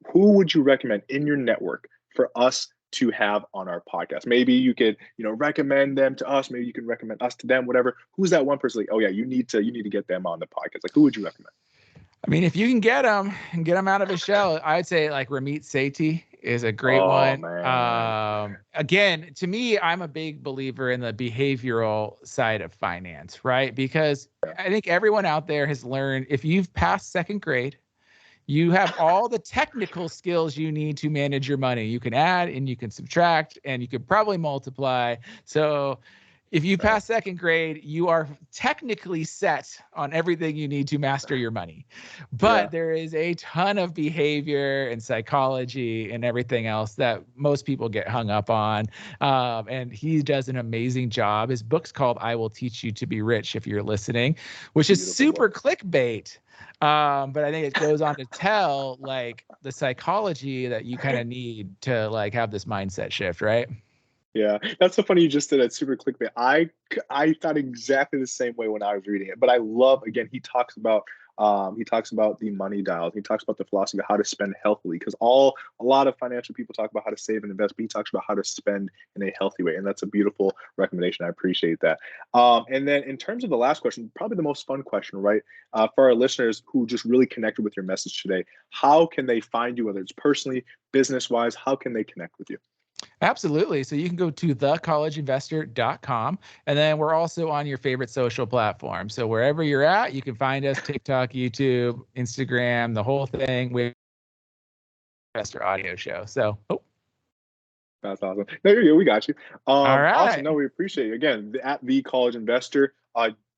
who would you recommend in your network for us to have on our podcast? Maybe you could, recommend them to us. Maybe you can recommend us to them, whatever. Who's that one person like, oh yeah, you need to get them on the podcast? Like, who would you recommend? I mean, if you can get them and get them out of his shell, I'd say like Ramit Sethi is a great one. Man. Again, to me, I'm a big believer in the behavioral side of finance, right? Because I think everyone out there has learned, if you've passed 2nd grade, you have all the technical skills you need to manage your money. You can add and you can subtract and you could probably multiply. So if you pass 2nd grade, you are technically set on everything you need to master your money. But there is a ton of behavior and psychology and everything else that most people get hung up on. And he does an amazing job. His book's called I Will Teach You to Be Rich, if you're listening, which is super clickbait. But I think it goes on to tell like the psychology that you kind of need to like have this mindset shift, right? Yeah, that's so funny you just did that super clickbait. I thought exactly the same way when I was reading it, but I love, again, he talks about He talks about the money dials. He talks about the philosophy of how to spend healthily, because a lot of financial people talk about how to save and invest, but he talks about how to spend in a healthy way. And that's a beautiful recommendation. I appreciate that. And then in terms of the last question, probably the most fun question, right? For our listeners who just really connected with your message today, how can they find you, whether it's personally, business-wise, how can they connect with you? Absolutely. So you can go to thecollegeinvestor.com. And then we're also on your favorite social platform. So wherever you're at, you can find us: TikTok, YouTube, Instagram, the whole thing with Investor Audio Show. So, That's awesome. No, you're good. We got you. All right. Awesome. No, we appreciate you. Again, at The College Investor,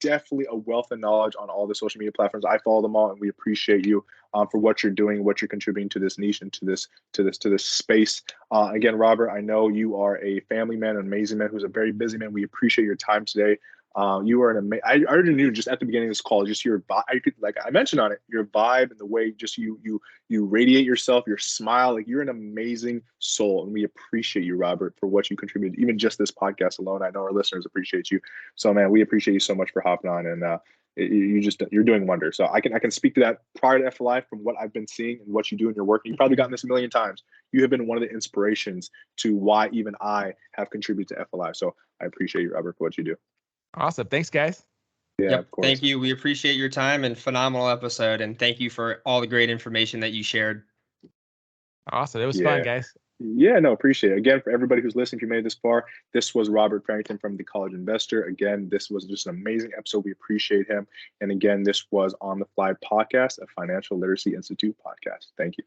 definitely a wealth of knowledge on all the social media platforms. I follow them all, and we appreciate you for what you're doing, what you're contributing to this niche and to this space. Again, Robert, I know you are a family man, an amazing man who's a very busy man. We appreciate your time today. You are an amazing. I already knew just at the beginning of this call, just your vibe. Like I mentioned on it, your vibe and the way just you radiate yourself, your smile. Like you're an amazing soul, and we appreciate you, Robert, for what you contributed. Even just this podcast alone, I know our listeners appreciate you. So, man, we appreciate you so much for hopping on, and you're doing wonders. So I can speak to that prior to FLI from what I've been seeing and what you do in your work. You've probably gotten this a million times. You have been one of the inspirations to why even I have contributed to FLI. So I appreciate you, Robert, for what you do. Awesome. Thanks, guys. Yeah, yep. Of course. Thank you. We appreciate your time and phenomenal episode. And thank you for all the great information that you shared. Awesome. It was fun, guys. Yeah, no, appreciate it. Again, for everybody who's listening, if you made it this far, this was Robert Farrington from The College Investor. Again, this was just an amazing episode. We appreciate him. And again, this was On the Fly Podcast, a Financial Literacy Institute podcast. Thank you.